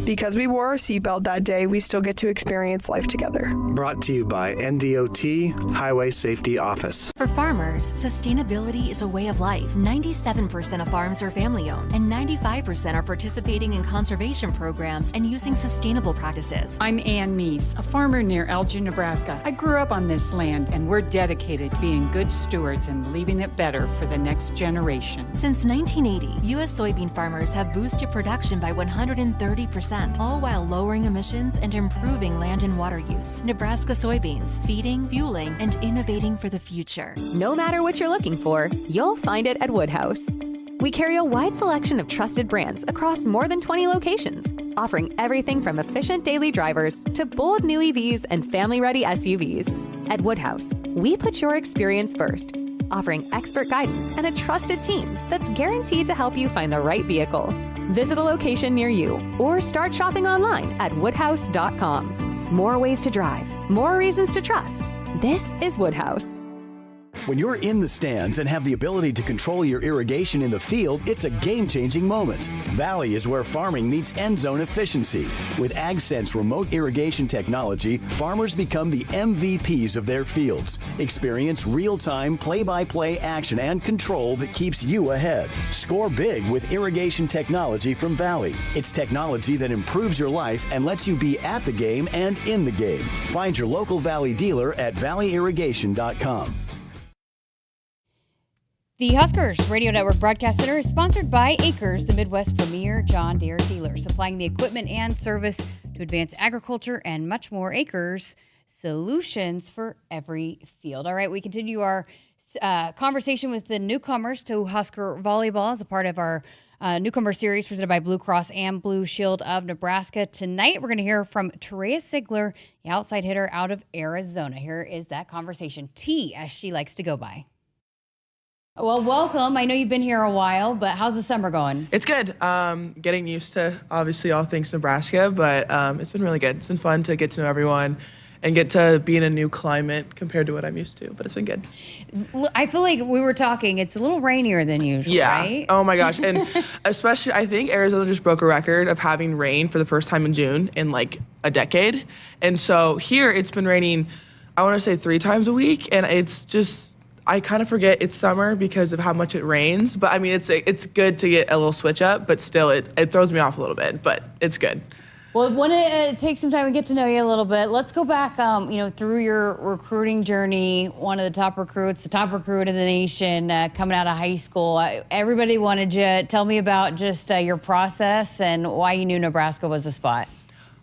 Because we wore our seatbelt that day, we still get to experience life together. Brought to you by NDOT Highway Safety Office. For farmers, sustainability is a way of life. 97% of farms are family-owned, and 95% are participating in conservation programs and using sustainable practices. I'm Ann Meese, a farmer near Elgin, Nebraska. I grew up on this land, and we're dedicated to being good stewards and leaving it better for the next generation. Since 1980, U.S. soybean farmers have boosted production by 130%. All while lowering emissions and improving land and water use. Nebraska soybeans, feeding, fueling, and innovating for the future. No matter what you're looking for, you'll find it at Woodhouse. We carry a wide selection of trusted brands across more than 20 locations, offering everything from efficient daily drivers to bold new EVs and family-ready SUVs. At Woodhouse, we put your experience first, offering expert guidance and a trusted team that's guaranteed to help you find the right vehicle. Visit a location near you or start shopping online at woodhouse.com. More ways to drive, more reasons to trust. This is Woodhouse. When you're in the stands and have the ability to control your irrigation in the field, it's a game-changing moment. Valley is where farming meets end zone efficiency. With AgSense remote irrigation technology, farmers become the MVPs of their fields. Experience real-time play-by-play action and control that keeps you ahead. Score big with irrigation technology from Valley. It's technology that improves your life and lets you be at the game and in the game. Find your local Valley dealer at valleyirrigation.com. The Huskers Radio Network Broadcast Center is sponsored by Akrs, the Midwest premier John Deere dealer, supplying the equipment and service to advance agriculture and much more. Akrs, solutions for every field. All right, we continue our conversation with the newcomers to Husker Volleyball as a part of our newcomer series presented by Blue Cross and Blue Shield of Nebraska. Tonight, we're going to hear from Teraya Sigler, the outside hitter out of Arizona. Here is that conversation. T, as she likes to go by. Well, welcome. I know you've been here a while, but how's the summer going? It's good. Getting used to, obviously, all things Nebraska, but it's been really good. It's been fun to get to know everyone and get to be in a new climate compared to what I'm used to. But it's been good. I feel like we were talking, it's a little rainier than usual, right? Oh my gosh. And especially, I think Arizona just broke a record of having rain for the first time in June in like a decade. And so here it's been raining, I want to say 3 times a week. And it's just, I kind of forget it's summer because of how much it rains. But I mean, it's good to get a little switch up, but still it throws me off a little bit, but it's good. Well, I want to take some time and get to know you a little bit. Let's go back, through your recruiting journey. One of the top recruits, the top recruit in the nation, coming out of high school. Everybody wanted you. Tell me about just your process and why you knew Nebraska was the spot.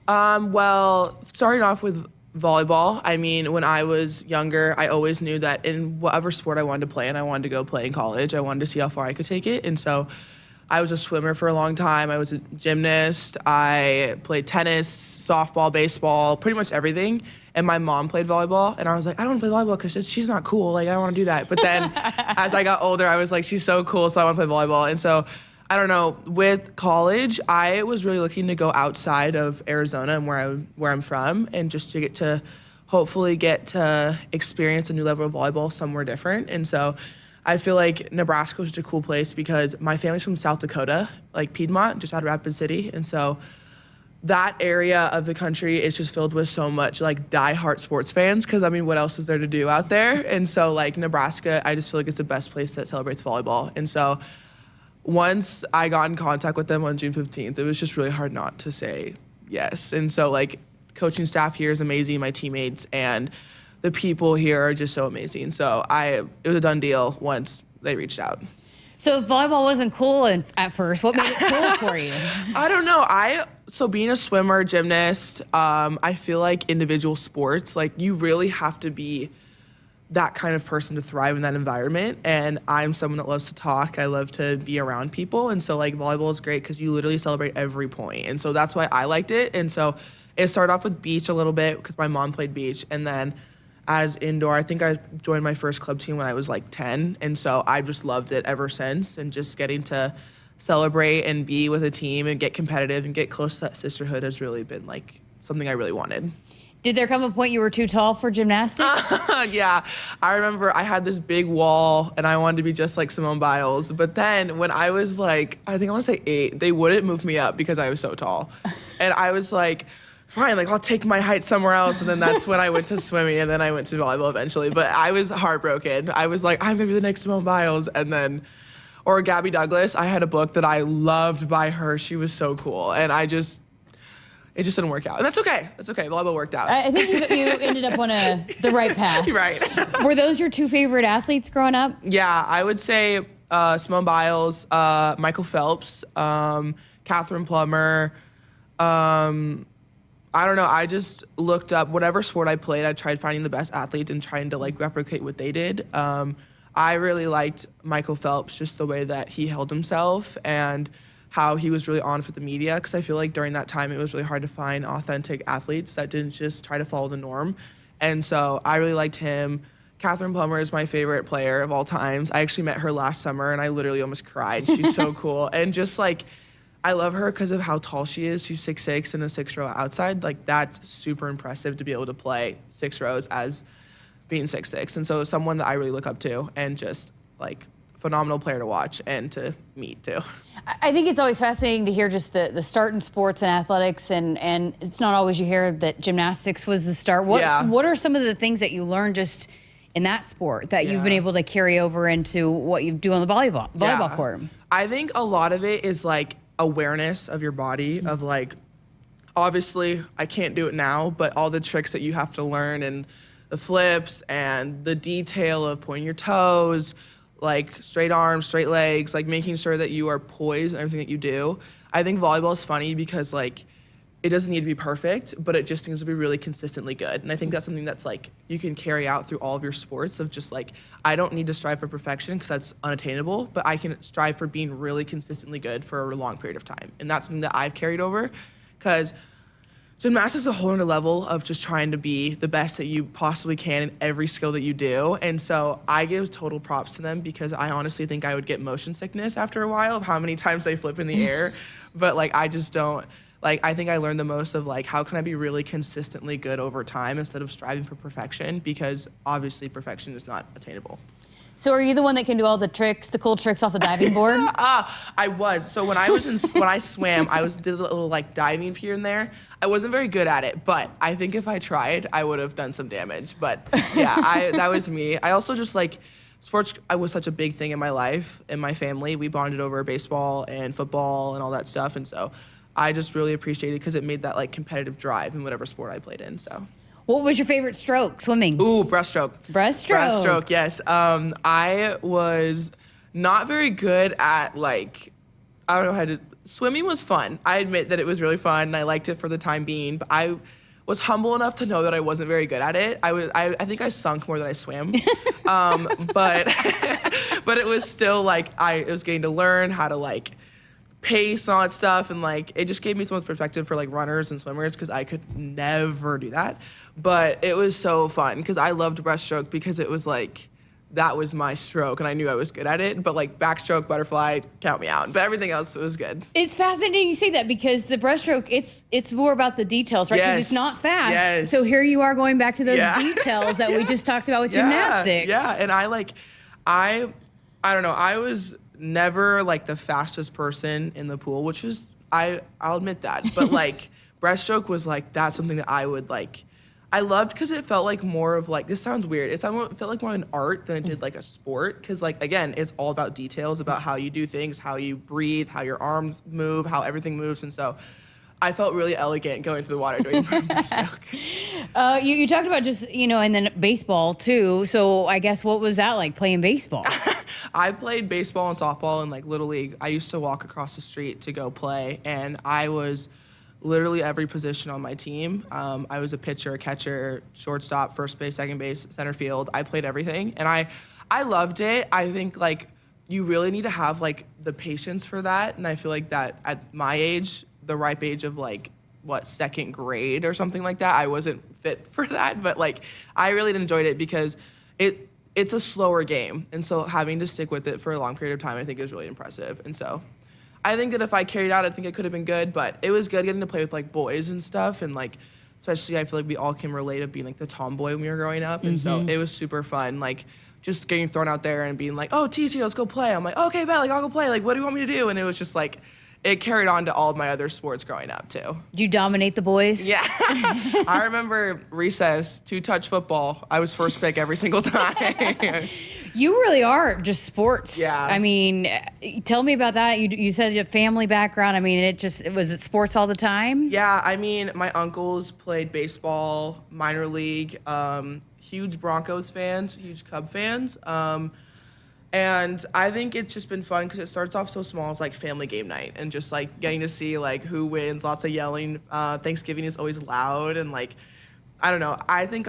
Well, starting off with volleyball. I mean, when I was younger, I always knew that in whatever sport I wanted to play in, I wanted to go play in college. I wanted to see how far I could take it, and so I was a swimmer for a long time. I was a gymnast. I played tennis, softball, baseball, pretty much everything. And my mom played volleyball. And I was like, I don't want to play volleyball because she's not cool. Like, I don't want to do that. But then as I got older, I was like, she's so cool, so I want to play volleyball. And so, I don't know, with college, I was really looking to go outside of Arizona and where I'm from, and just to hopefully get to experience a new level of volleyball somewhere different. And so I feel like Nebraska was such a cool place because my family's from South Dakota, like Piedmont, just out of Rapid City. And so that area of the country is just filled with so much like diehard sports fans because, I mean, what else is there to do out there? And so like Nebraska, I just feel like it's the best place that celebrates volleyball. And so once I got in contact with them on June 15th, it was just really hard not to say yes. And so like coaching staff here is amazing, my teammates, and the people here are just so amazing. So it was a done deal once they reached out. So if volleyball wasn't cool at first, what made it cool for you? I don't know. So being a swimmer, gymnast, I feel like individual sports, like you really have to be that kind of person to thrive in that environment. And I'm someone that loves to talk. I love to be around people. And so like volleyball is great because you literally celebrate every point. And so that's why I liked it. And so it started off with beach a little bit because my mom played beach. And then as indoor, I think I joined my first club team when I was like 10. And so I just loved it ever since. And just getting to celebrate and be with a team and get competitive and get close to that sisterhood has really been like something I really wanted. Did there come a point you were too tall for gymnastics? Yeah, I remember I had this big wall and I wanted to be just like Simone Biles. But then when I was like, I think I want to say 8, they wouldn't move me up because I was so tall. And I was like, fine, like I'll take my height somewhere else. And then that's when I went to swimming, and then I went to volleyball eventually. But I was heartbroken. I was like, I'm gonna be the next Simone Biles. And then, or Gabby Douglas, I had a book that I loved by her. She was so cool. And it just didn't work out. And that's okay. That's okay. Volleyball worked out. I think you ended up on the right path. Right. Were those your 2 favorite athletes growing up? Yeah, I would say Simone Biles, Michael Phelps, Catherine Plummer. I don't know. I just looked up whatever sport I played. I tried finding the best athlete and trying to like replicate what they did. I really liked Michael Phelps, just the way that he held himself and how he was really honest with the media, because I feel like during that time it was really hard to find authentic athletes that didn't just try to follow the norm. And so I really liked him. Catherine Plummer is my favorite player of all times. I actually met her last summer and I literally almost cried. She's so cool. And just like, I love her because of how tall she is. She's 6'6" and a 6-row outside. Like, that's super impressive to be able to play 6 rows as being 6'6". And so someone that I really look up to, and just like phenomenal player to watch and to meet too. I think it's always fascinating to hear just the start in sports and athletics, and it's not always you hear that gymnastics was the start. What are some of the things that you learned just in that sport that you've been able to carry over into what you do on the volleyball court? I think a lot of it is like awareness of your body, of like, obviously I can't do it now, but all the tricks that you have to learn and the flips and the detail of pointing your toes, like straight arms, straight legs, like making sure that you are poised in everything that you do. I think volleyball is funny because like it doesn't need to be perfect, but it just needs to be really consistently good. And I think that's something that's like you can carry out through all of your sports, of just like, I don't need to strive for perfection because that's unattainable, but I can strive for being really consistently good for a long period of time. And that's something that I've carried over, because gymnastics is a whole other level of just trying to be the best that you possibly can in every skill that you do. And so I give total props to them, because I honestly think I would get motion sickness after a while of how many times they flip in the air. But like, I just don't. like, I think I learned the most of, like, how can I be really consistently good over time instead of striving for perfection, because obviously perfection is not attainable. So are you the one that can do all the tricks, the cool tricks off the diving board? I was. So when I swam, I did a little like diving here and there. I wasn't very good at it, but I think if I tried, I would have done some damage. But yeah, that was me. I also just like sports. I was such a big thing in my life, in my family. We bonded over baseball and football and all that stuff. And so I just really appreciated it because it made that like competitive drive in whatever sport I played in. So. What was your favorite stroke, swimming? Ooh, breaststroke. Breaststroke, yes. I was not very good at, like, I don't know how to, swimming was fun. I admit that it was really fun, and I liked it for the time being, but I was humble enough to know that I wasn't very good at it. I think I sunk more than I swam. But it was still, like, it was getting to learn how to, like, pace and all that stuff, and, like, it just gave me so much perspective for, like, runners and swimmers, because I could never do that. But it was so fun because I loved breaststroke because it was like, that was my stroke and I knew I was good at it. But like backstroke, butterfly, count me out. But everything else was good. It's fascinating you say that because the breaststroke, it's more about the details, right? Because it's not fast. Yes. So here you are going back to those details that we just talked about with gymnastics. Yeah, and I don't know, I was never like the fastest person in the pool, which is, I'll admit that. But like breaststroke was like, that's something that I would like, I loved because it felt like more of like, this sounds weird, it felt like more an art than it did like a sport. Because like, again, it's all about details, about how you do things, how you breathe, how your arms move, how everything moves. And so I felt really elegant going through the water doing breaststroke. You talked about just, and then baseball too. So I guess what was that like playing baseball? I played baseball and softball in like Little League. I used to walk across the street to go play, and I was literally every position on my team. I was a pitcher, catcher, shortstop, first base, second base, center field. I played everything, and I loved it. I think like you really need to have like the patience for that, and I feel like that at my age, the ripe age of like second grade or something like that, I wasn't fit for that. But like I really enjoyed it because it's a slower game, and so having to stick with it for a long period of time, I think is really impressive. And so I think that if I carried out, I think it could have been good, but it was good getting to play with like boys and stuff, and like especially I feel like we all can relate of being like the tomboy when we were growing up, and so it was super fun, like just getting thrown out there and being like, oh, TC, let's go play. I'm like, okay, bet, like I'll go play. Like, what do you want me to do? And it was just like, it carried on to all of my other sports growing up too. Did you dominate the boys? Yeah. I remember recess, 2-touch football. I was first pick every single time. You really are just sports. Yeah. I mean, tell me about that. You said you have family background. I mean, was it sports all the time? Yeah, I mean, my uncles played baseball, minor league, huge Broncos fans, huge Cub fans. And I think it's just been fun because it starts off so small. It's like family game night and just like getting to see like who wins, lots of yelling. Thanksgiving is always loud, and like, I don't know. I think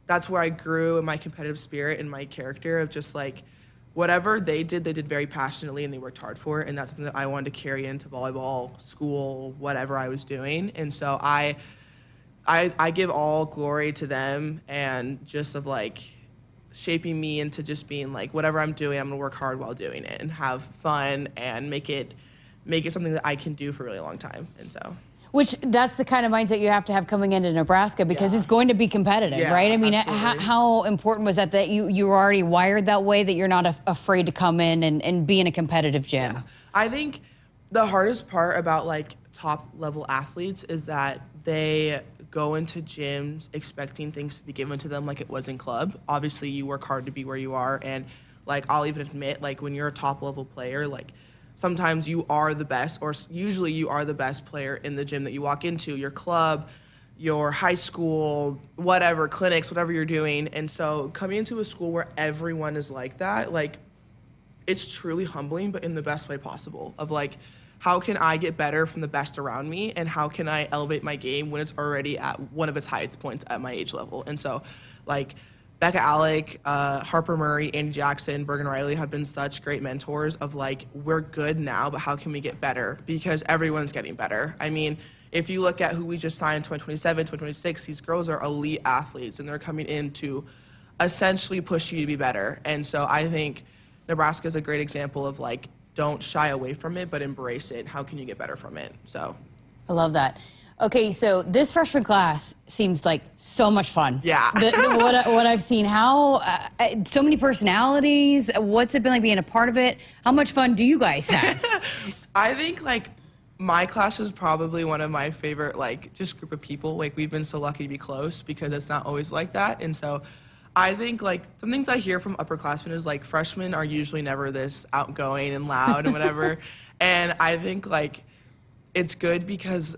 that's where I grew in my competitive spirit and my character of just like whatever they did very passionately and they worked hard for it. And that's something that I wanted to carry into volleyball, school, whatever I was doing. And so I give all glory to them and just of like shaping me into just being like, whatever I'm doing, I'm gonna work hard while doing it and have fun and make it something that I can do for a really long time. And so. Which that's the kind of mindset you have to have coming into Nebraska because it's going to be competitive, right? I mean, how important was that you were already wired that way, that you're not afraid to come in and be in a competitive gym? Yeah. I think the hardest part about like top level athletes is that they go into gyms expecting things to be given to them like it was in club. Obviously, you work hard to be where you are, and like I'll even admit, like when you're a top level player, like sometimes you are the best, or usually you are the best player in the gym that you walk into, your club, your high school, whatever, clinics, whatever you're doing. And so coming into a school where everyone is like that, like it's truly humbling, but in the best way possible of like, how can I get better from the best around me, and how can I elevate my game when it's already at one of its highest points at my age level? And so like Becca Alec, Harper Murray, Andy Jackson, Bergen Riley have been such great mentors of like, we're good now, but how can we get better? Because everyone's getting better. I mean, if you look at who we just signed in 2027, 2026, these girls are elite athletes and they're coming in to essentially push you to be better. And so I think Nebraska is a great example of like, don't shy away from it, but embrace it. How can you get better from it? So. I love that. Okay, so this freshman class seems like so much fun. Yeah. What I've seen, how so many personalities. What's it been like being a part of it? How much fun do you guys have? I think like my class is probably one of my favorite like just group of people. Like we've been so lucky to be close because it's not always like that. And so I think like some things I hear from upperclassmen is like freshmen are usually never this outgoing and loud and whatever. And I think like it's good because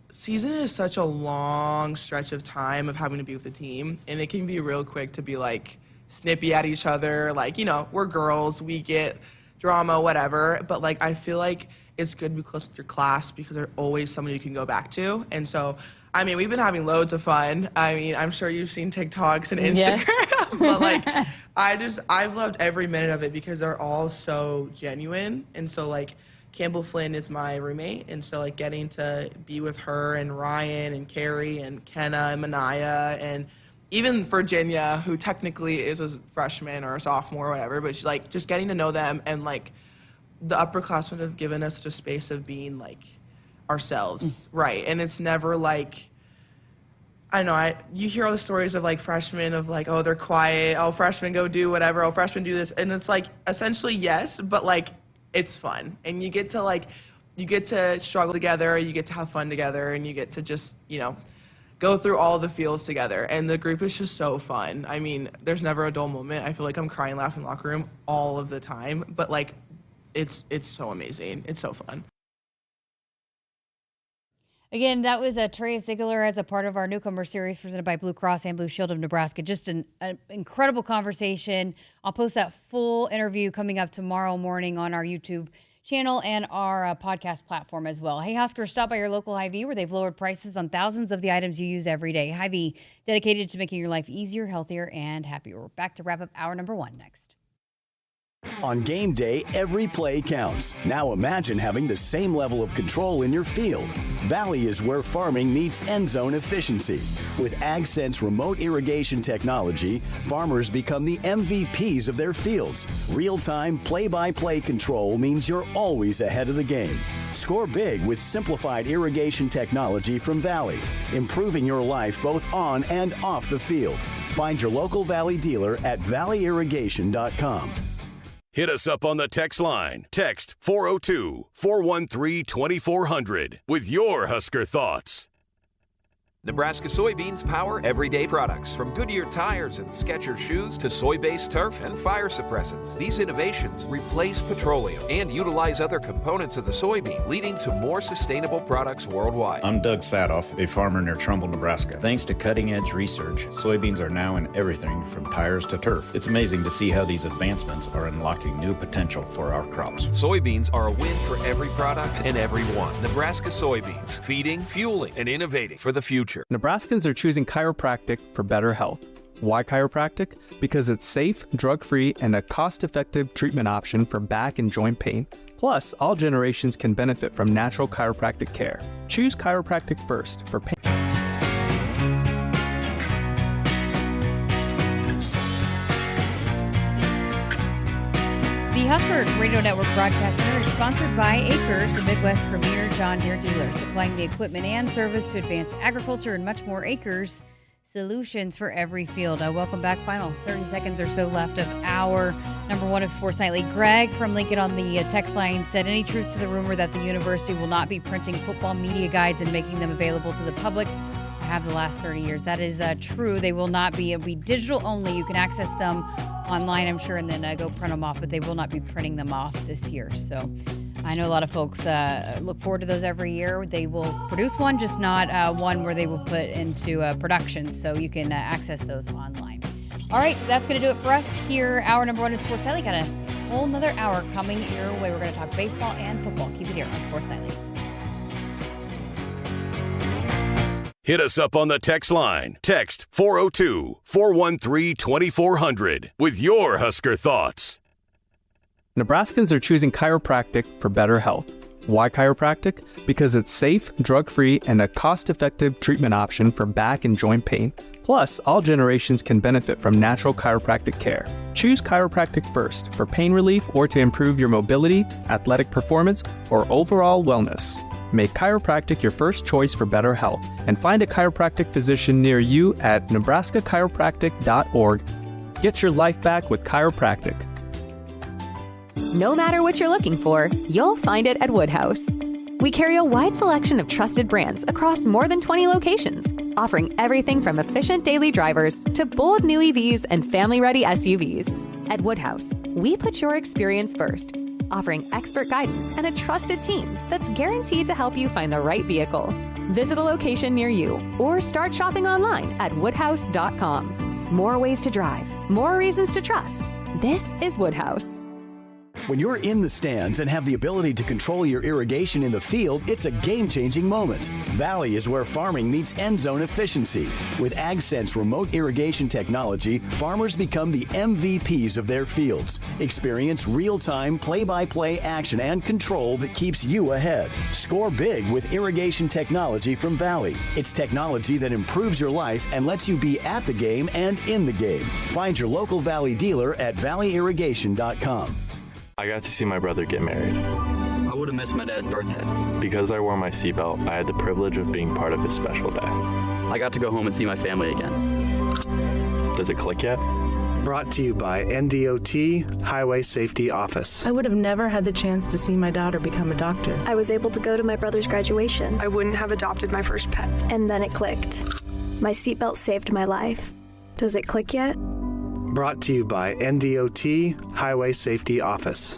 season is such a long stretch of time of having to be with the team, and it can be real quick to be like snippy at each other. Like, you know, we're girls, we get drama, whatever. But like, I feel like it's good to be close with your class because there's always someone you can go back to. And so, I mean, we've been having loads of fun. I mean, I'm sure you've seen TikToks and Instagram, yes. But like, I've loved every minute of it because they're all so genuine. And so like, Campbell Flynn is my roommate, and so like getting to be with her and Ryan and Carrie and Kenna and Manaya and even Virginia, who technically is a freshman or a sophomore or whatever, but she's like just getting to know them, and like the upperclassmen have given us such a space of being like ourselves, right? And it's never like, I know, you hear all the stories of like freshmen of like, oh, they're quiet, oh, freshmen go do whatever, oh, freshmen do this, and it's like essentially yes, but like it's fun, and you get to struggle together, you get to have fun together, and you get to just, you know, go through all the feels together, and the group is just so fun. I mean, there's never a dull moment. I feel like I'm crying, laughing in the locker room all of the time, but like, it's so amazing. It's so fun. Again, that was Teraya Sigler as a part of our newcomer series presented by Blue Cross and Blue Shield of Nebraska. Just an incredible conversation. I'll post that full interview coming up tomorrow morning on our YouTube channel and our podcast platform as well. Hey, Husker, stop by your local Hy-Vee where they've lowered prices on thousands of the items you use every day. Hy-Vee, dedicated to making your life easier, healthier, and happier. We're back to wrap up hour number 1 next. On game day, every play counts. Now imagine having the same level of control in your field. Valley is where farming meets end zone efficiency. With AgSense remote irrigation technology, farmers become the MVPs of their fields. Real-time, play-by-play control means you're always ahead of the game. Score big with simplified irrigation technology from Valley, improving your life both on and off the field. Find your local Valley dealer at valleyirrigation.com. Hit us up on the text line. Text 402-413-2400 with your Husker thoughts. Nebraska soybeans power everyday products, from Goodyear tires and Skechers shoes to soy-based turf and fire suppressants. These innovations replace petroleum and utilize other components of the soybean, leading to more sustainable products worldwide. I'm Doug Sadoff, a farmer near Trumbull, Nebraska. Thanks to cutting-edge research, soybeans are now in everything from tires to turf. It's amazing to see how these advancements are unlocking new potential for our crops. Soybeans are a win for every product and everyone. Nebraska soybeans, feeding, fueling, and innovating for the future. Nebraskans are choosing chiropractic for better health. Why chiropractic? Because it's safe, drug-free, and a cost-effective treatment option for back and joint pain. Plus, all generations can benefit from natural chiropractic care. Choose chiropractic first for pain. The Huskers Radio Network Broadcast Center is sponsored by Akrs, the Midwest premier John Deere dealer, supplying the equipment and service to advance agriculture and much more. Akrs, solutions for every field. Welcome back. Final 30 seconds or so left of hour number 1 of Sports Nightly. Greg from Lincoln on the text line said, any truth to the rumor that the university will not be printing football media guides and making them available to the public? I have the last 30 years. That is true. They will not be. It'll be digital only. You can access them online, I'm sure, and then go print them off, but they will not be printing them off this year. So I know a lot of folks look forward to those every year. They will produce one, just not one where they will put into production, so you can access those online. All right, that's going to do it for us here. Hour number 1 of Sports Nightly. Got a whole nother hour coming your way. We're going to talk baseball and football. Keep it here on Sports Nightly. Hit us up on the text line. Text 402-413-2400 with your Husker thoughts. Nebraskans are choosing chiropractic for better health. Why chiropractic? Because it's safe, drug-free, and a cost-effective treatment option for back and joint pain. Plus, all generations can benefit from natural chiropractic care. Choose chiropractic first for pain relief or to improve your mobility, athletic performance, or overall wellness. Make chiropractic your first choice for better health and find a chiropractic physician near you at nebraskachiropractic.org. Get your life back with chiropractic. No matter what you're looking for, you'll find it at Woodhouse. We carry a wide selection of trusted brands across more than 20 locations, offering everything from efficient daily drivers to bold new EVs and family-ready SUVs. At Woodhouse, we put your experience first, offering expert guidance and a trusted team that's guaranteed to help you find the right vehicle. Visit a location near you or start shopping online at woodhouse.com. More ways to drive, more reasons to trust. This is Woodhouse. When you're in the stands and have the ability to control your irrigation in the field, it's a game-changing moment. Valley is where farming meets end zone efficiency. With AgSense remote irrigation technology, farmers become the MVPs of their fields. Experience real-time, play-by-play action and control that keeps you ahead. Score big with irrigation technology from Valley. It's technology that improves your life and lets you be at the game and in the game. Find your local Valley dealer at valleyirrigation.com. I got to see my brother get married. I would have missed my dad's birthday. Because I wore my seatbelt, I had the privilege of being part of his special day. I got to go home and see my family again. Does it click yet? Brought to you by NDOT Highway Safety Office. I would have never had the chance to see my daughter become a doctor. I was able to go to my brother's graduation. I wouldn't have adopted my first pet. And then it clicked. My seatbelt saved my life. Does it click yet? Brought to you by NDOT Highway Safety Office.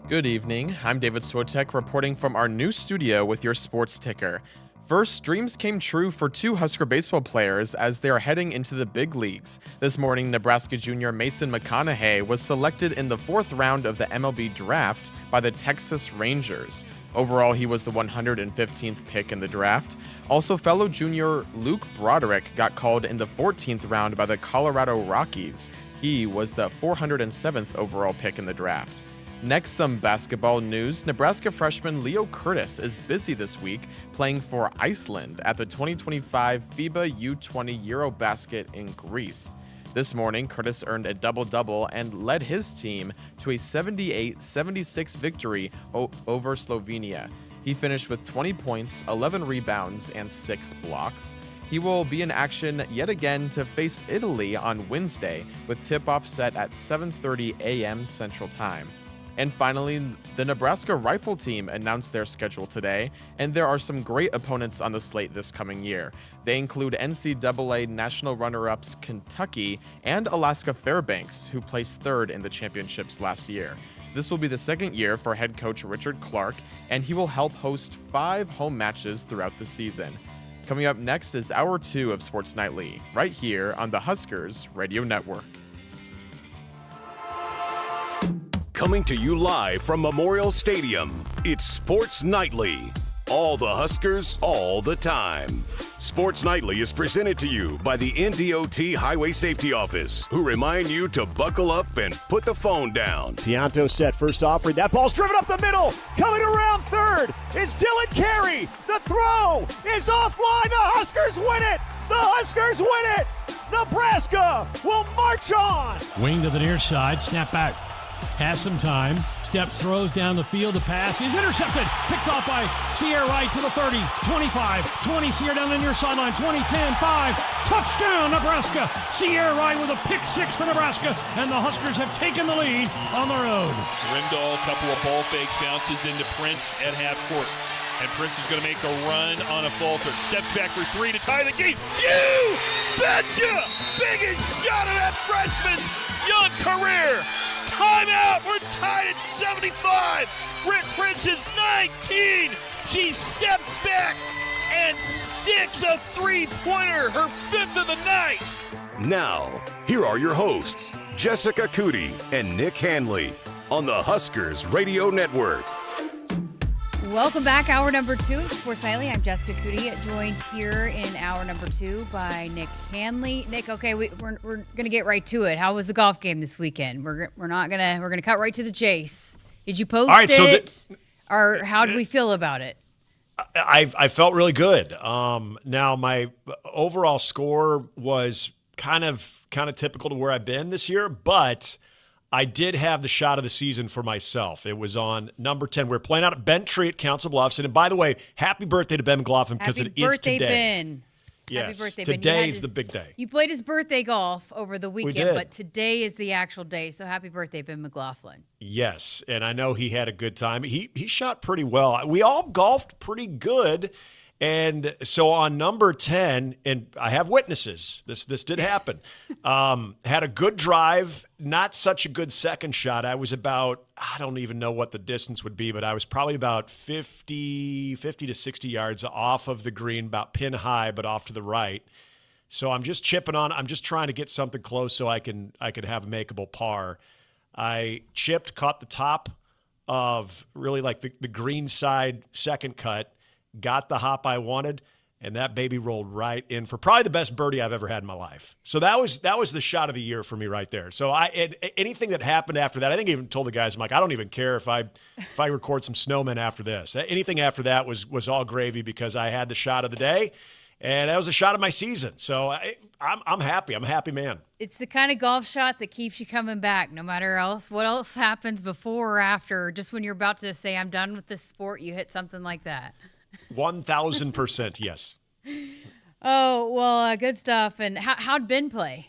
Good evening. I'm David Swotek reporting from our new studio with your sports ticker. First, dreams came true for two Husker baseball players as they are heading into the big leagues. This morning, Nebraska junior Mason McConaughey was selected in the 4th round of the MLB draft by the Texas Rangers. Overall, he was the 115th pick in the draft. Also, fellow junior Luke Broderick got called in the 14th round by the Colorado Rockies. He was the 407th overall pick in the draft. Next, some basketball news. Nebraska freshman Leo Curtis is busy this week playing for Iceland at the 2025 FIBA U20 Eurobasket in Greece. This morning, Curtis earned a double-double and led his team to a 78-76 victory over Slovenia. He finished with 20 points, 11 rebounds, and 6 blocks. He will be in action yet again to face Italy on Wednesday, with tip-off set at 7:30 a.m. Central Time. And finally, the Nebraska rifle team announced their schedule today, and there are some great opponents on the slate this coming year. They include NCAA national runner-ups Kentucky and Alaska Fairbanks, who placed 3rd in the championships last year. This will be the 2nd year for head coach Richard Clark, and he will help host 5 home matches throughout the season. Coming up next is Hour 2 of Sports Nightly, right here on the Huskers Radio Network. Coming to you live from Memorial Stadium, it's Sports Nightly. All the Huskers, all the time. Sports Nightly is presented to you by the NDOT Highway Safety Office, who remind you to buckle up and put the phone down. Pianto set first offering. That ball's driven up the middle. Coming around third is Dylan Carey. The throw is offline. The Huskers win it. The Huskers win it. Nebraska will march on. Wing to the near side. Snap back. Has some time. Steps, throws down the field. The pass is intercepted. Picked off by Sierra Wright to the 30, 25, 20. Sierra down the near sideline. 20, 10, 5. Touchdown, Nebraska. Sierra Wright with a pick 6 for Nebraska. And the Huskers have taken the lead on the road. Rimdahl, a couple of ball fakes, bounces into Prince at half court. And Prince is going to make a run on a falter. Steps back for 3 to tie the game. You betcha! Biggest shot of that freshman's young career. Timeout! We're tied at 75. Britt Prince is 19. She steps back and sticks a 3-pointer, her 5th of the night. Now, here are your hosts, Jessica Coody and Nick Hanley, on the Huskers Radio Network. Welcome back. Hour number 2 of Sports Nightly. I'm Jessica Coody, joined here in hour number 2 by Nick Hanley. Nick, okay, we're gonna get right to it. How was the golf game this weekend? We're gonna cut right to the chase. Did you post it, or how did we feel about it? I felt really good. Now my overall score was kind of typical to where I've been this year, but I did have the shot of the season for myself. It was on number 10. We're playing out at Bentry at Council Bluffs. And by the way, happy birthday to Ben McLaughlin, because it is today. Happy birthday, Ben. Yes, happy birthday, Ben. Today is the big day. You played his birthday golf over the weekend, We did. But today is the actual day. So happy birthday, Ben McLaughlin. Yes, and I know he had a good time. He shot pretty well. We all golfed pretty good. And so on number 10, and I have witnesses, this did happen, had a good drive, not such a good second shot. I was about, I don't even know what the distance would be, but I was probably about 50 to 60 yards off of the green, about pin high, but off to the right. So I'm just chipping on. I'm just trying to get something close so I can have a makeable par. I chipped, caught the top of really like the green side second cut, got the hop I wanted, and that baby rolled right in for probably the best birdie I've ever had in my life. So that was the shot of the year for me right there. So anything that happened after that, I think I even told the guys, I'm like, I don't even care if I record some snowmen after this. Anything after that was all gravy, because I had the shot of the day, and that was a shot of my season. So I'm happy. I'm a happy man. It's the kind of golf shot that keeps you coming back, no matter what else happens before or after. Just when you're about to say, I'm done with this sport, you hit something like that. 1,000%, yes. Oh, well, good stuff. And how'd Ben play?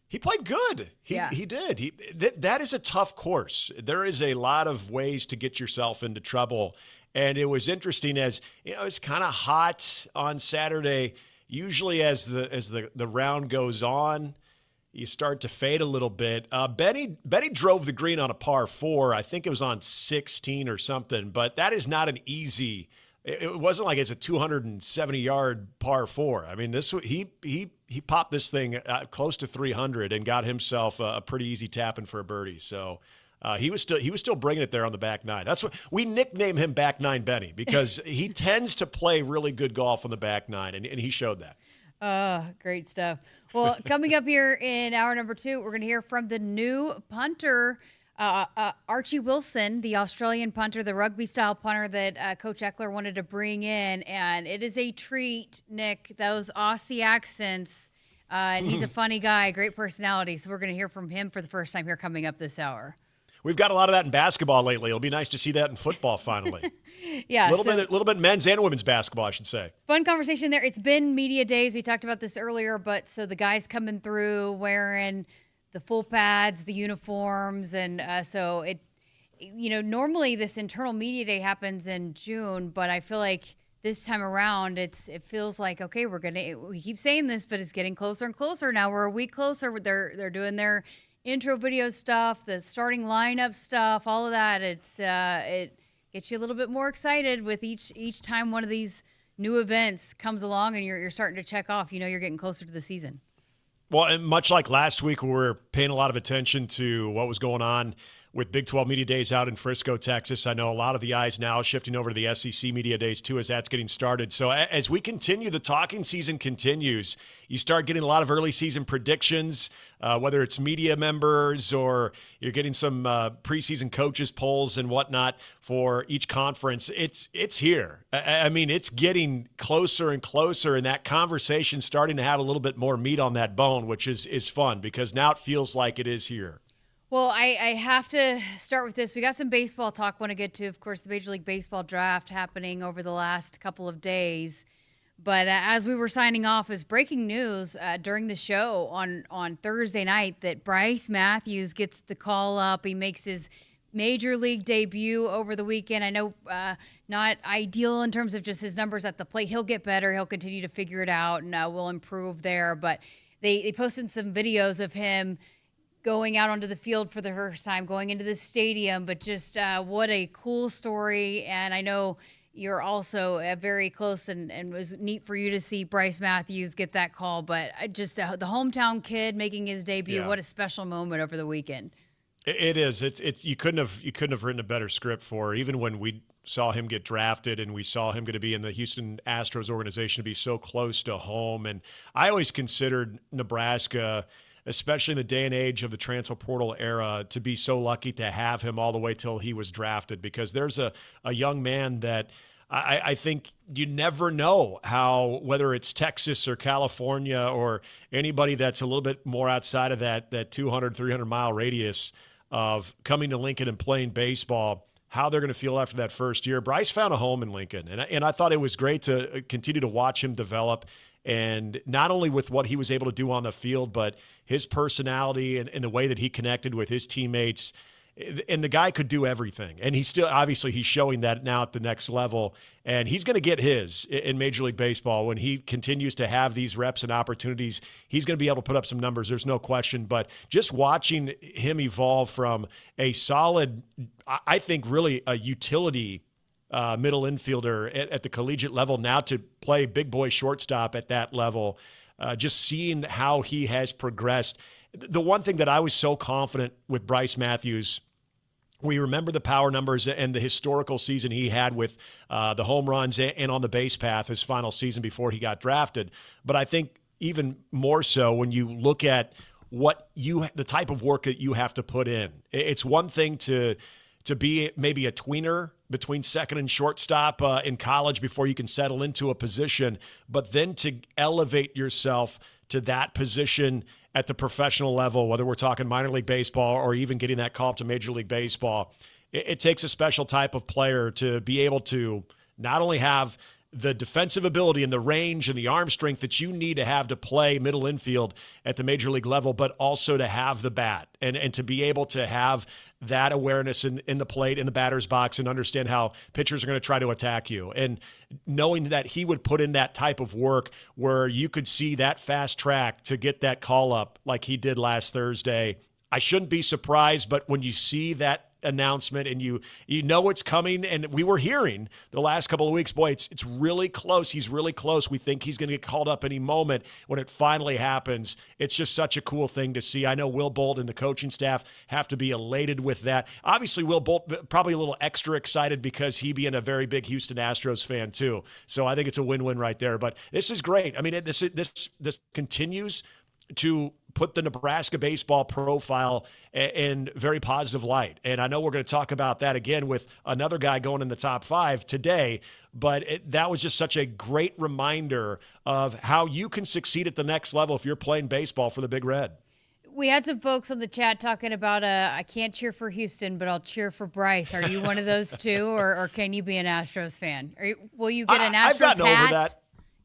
He played good. He did. That is a tough course. There is a lot of ways to get yourself into trouble. And it was interesting, as you know, it's kind of hot on Saturday. Usually as the round goes on, you start to fade a little bit. Benny drove the green on a par 4. I think it was on 16 or something, but that is not an easy. It wasn't like it's a 270-yard par 4. I mean, he popped this thing close to 300 and got himself a pretty easy tap in for a birdie. So he was still bringing it there on the back nine. That's what we nickname him, Back Nine Benny, because he tends to play really good golf on the back nine, and he showed that. Great stuff. Well, coming up here in hour number 2, we're going to hear from the new punter, Archie Wilson, the Australian punter, the rugby-style punter that Coach Eckler wanted to bring in. And it is a treat, Nick, those Aussie accents. And he's a funny guy, great personality. So we're going to hear from him for the first time here coming up this hour. We've got a lot of that in basketball lately. It'll be nice to see that in football finally. Yeah, a little bit men's and women's basketball, I should say. Fun conversation there. It's been media days. We talked about this earlier, but so the guys coming through wearing the full pads, the uniforms, and so it, normally this internal media day happens in June, but I feel like this time around it feels like, okay, we keep saying this, but it's getting closer and closer. Now we're a week closer. They're doing their intro video stuff, the starting lineup stuff, all of that. It gets you a little bit more excited with each time one of these new events comes along and you're starting to check off. You're getting closer to the season. Well, and much like last week, we were paying a lot of attention to what was going on with Big 12 Media Days out in Frisco, Texas. I know a lot of the eyes now shifting over to the SEC Media Days, too, as that's getting started. So as we continue, the talking season continues. You start getting a lot of early season predictions, whether it's media members or you're getting some preseason coaches polls and whatnot for each conference. It's here. I mean, it's getting closer and closer, and that conversation's starting to have a little bit more meat on that bone, which is fun because now it feels like it is here. Well, I have to start with this. We got some baseball talk I want to get to. Of course, the Major League Baseball draft happening over the last couple of days. But as we were signing off, is breaking news during the show on Thursday night that Bryce Matthews gets the call up. He makes his Major League debut over the weekend. I know not ideal in terms of just his numbers at the plate. He'll get better. He'll continue to figure it out, and will improve there. But they posted some videos of him going out onto the field for the first time, going into the stadium, but just what a cool story. And I know you're also very close, and it was neat for you to see Bryce Matthews get that call, but just the hometown kid making his debut. Yeah. What a special moment over the weekend. It is. It's you couldn't have written a better script for, even when we saw him get drafted and we saw him going to be in the Houston Astros organization, to be so close to home. And I always considered Nebraska, especially in the day and age of the transfer portal era, to be so lucky to have him all the way till he was drafted, because there's a young man that I think you never know how, whether it's Texas or California or anybody that's a little bit more outside of that 200, 300-mile radius of coming to Lincoln and playing baseball, how they're going to feel after that first year. Bryce found a home in Lincoln, and I thought it was great to continue to watch him develop. And not only with what he was able to do on the field, but his personality and the way that he connected with his teammates. And the guy could do everything. And he's showing that now at the next level. And he's going to get his in Major League Baseball when he continues to have these reps and opportunities. He's going to be able to put up some numbers. There's no question. But just watching him evolve from a solid, I think really a utility middle infielder at the collegiate level, now to play big boy shortstop at that level, just seeing how he has progressed. The one thing that I was so confident with Bryce Matthews, we remember the power numbers and the historical season he had with the home runs and on the base path his final season before he got drafted. But I think even more so when you look at the type of work that you have to put in. It's one thing to be maybe a tweener between second and shortstop in college before you can settle into a position, but then to elevate yourself to that position at the professional level, whether we're talking minor league baseball or even getting that call up to Major League Baseball, it takes a special type of player to be able to not only have the defensive ability and the range and the arm strength that you need to have to play middle infield at the major league level, but also to have the bat and to be able to have that awareness in the plate, in the batter's box, and understand how pitchers are going to try to attack you. And knowing that he would put in that type of work where you could see that fast track to get that call up like he did last Thursday, I shouldn't be surprised, but when you see that announcement and you know it's coming, and we were hearing the last couple of weeks, boy, it's really close. He's really close. We think he's going to get called up any moment. When it finally happens, it's just such a cool thing to see. I know Will Bolt and the coaching staff have to be elated with that. Obviously, Will Bolt probably a little extra excited because he being a very big Houston Astros fan too. So I think it's a win-win right there. But this is great. I mean, this continues to put the Nebraska baseball profile in very positive light. And I know we're going to talk about that again with another guy going in the top 5 today, but that was just such a great reminder of how you can succeed at the next level if you're playing baseball for the Big Red. We had some folks on the chat talking about, I can't cheer for Houston, but I'll cheer for Bryce. Are you one of those two, or can you be an Astros fan? Will you get an Astros I've gotten hat? over that.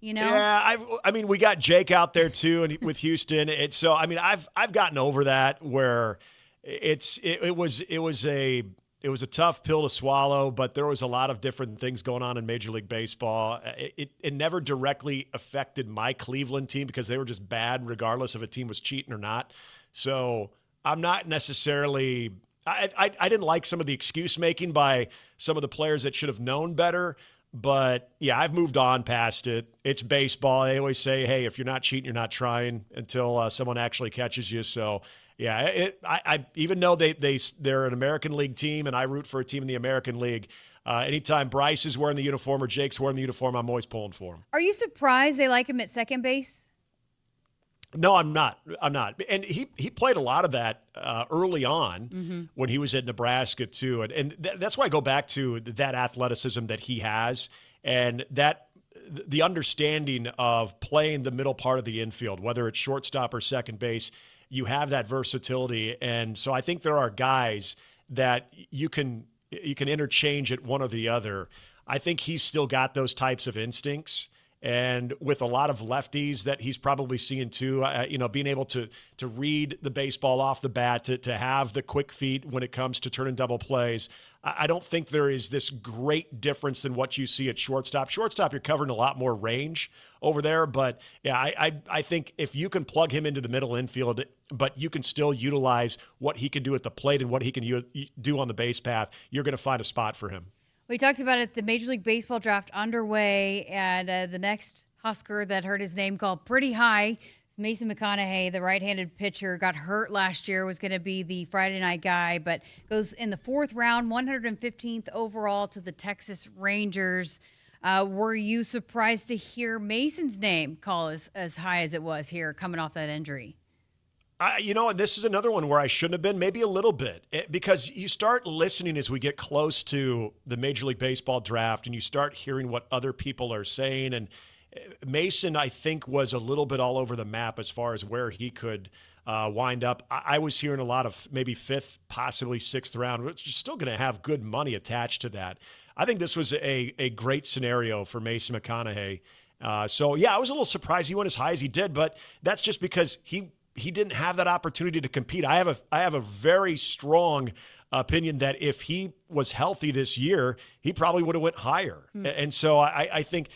You know? Yeah, I mean, we got Jake out there too, and with Houston. So I mean, I've gotten over that where it was a tough pill to swallow, but there was a lot of different things going on in Major League Baseball. It never directly affected my Cleveland team because they were just bad, regardless if a team was cheating or not. So I'm not necessarily. I didn't like some of the excuse making by some of the players that should have known better. But, yeah, I've moved on past it. It's baseball. They always say, hey, if you're not cheating, you're not trying until someone actually catches you. So, yeah, I even though they're an American League team and I root for a team in the American League, anytime Bryce is wearing the uniform or Jake's wearing the uniform, I'm always pulling for him. Are you surprised they like him at second base? No, I'm not. And he played a lot of that early on when he was at Nebraska too. And that's why I go back to that athleticism that he has and that the understanding of playing the middle part of the infield, whether it's shortstop or second base, you have that versatility. And so I think there are guys that you can interchange at one or the other. I think he's still got those types of instincts. And with a lot of lefties that he's probably seeing too, being able to read the baseball off the bat, to have the quick feet when it comes to turning double plays, I don't think there is this great difference than what you see at shortstop. Shortstop, you're covering a lot more range over there. But, yeah, I think if you can plug him into the middle infield, but you can still utilize what he can do at the plate and what he can do on the base path, you're going to find a spot for him. We talked about it, the Major League Baseball draft underway, and the next Husker that heard his name called pretty high is Mason McConaughey, the right-handed pitcher, got hurt last year, was going to be the Friday night guy, but goes in the 4th round, 115th overall to the Texas Rangers. Were you surprised to hear Mason's name call as high as it was here coming off that injury? And this is another one where I shouldn't have been, maybe a little bit, because you start listening as we get close to the Major League Baseball draft and you start hearing what other people are saying. And Mason, I think, was a little bit all over the map as far as where he could wind up. I was hearing a lot of maybe 5th, possibly 6th round, which is still going to have good money attached to that. I think this was a great scenario for Mason McConaughey. So, yeah, I was a little surprised he went as high as he did, but that's just because he didn't have that opportunity to compete. I have a very strong opinion that if he was healthy this year, he probably would have went higher. And so I think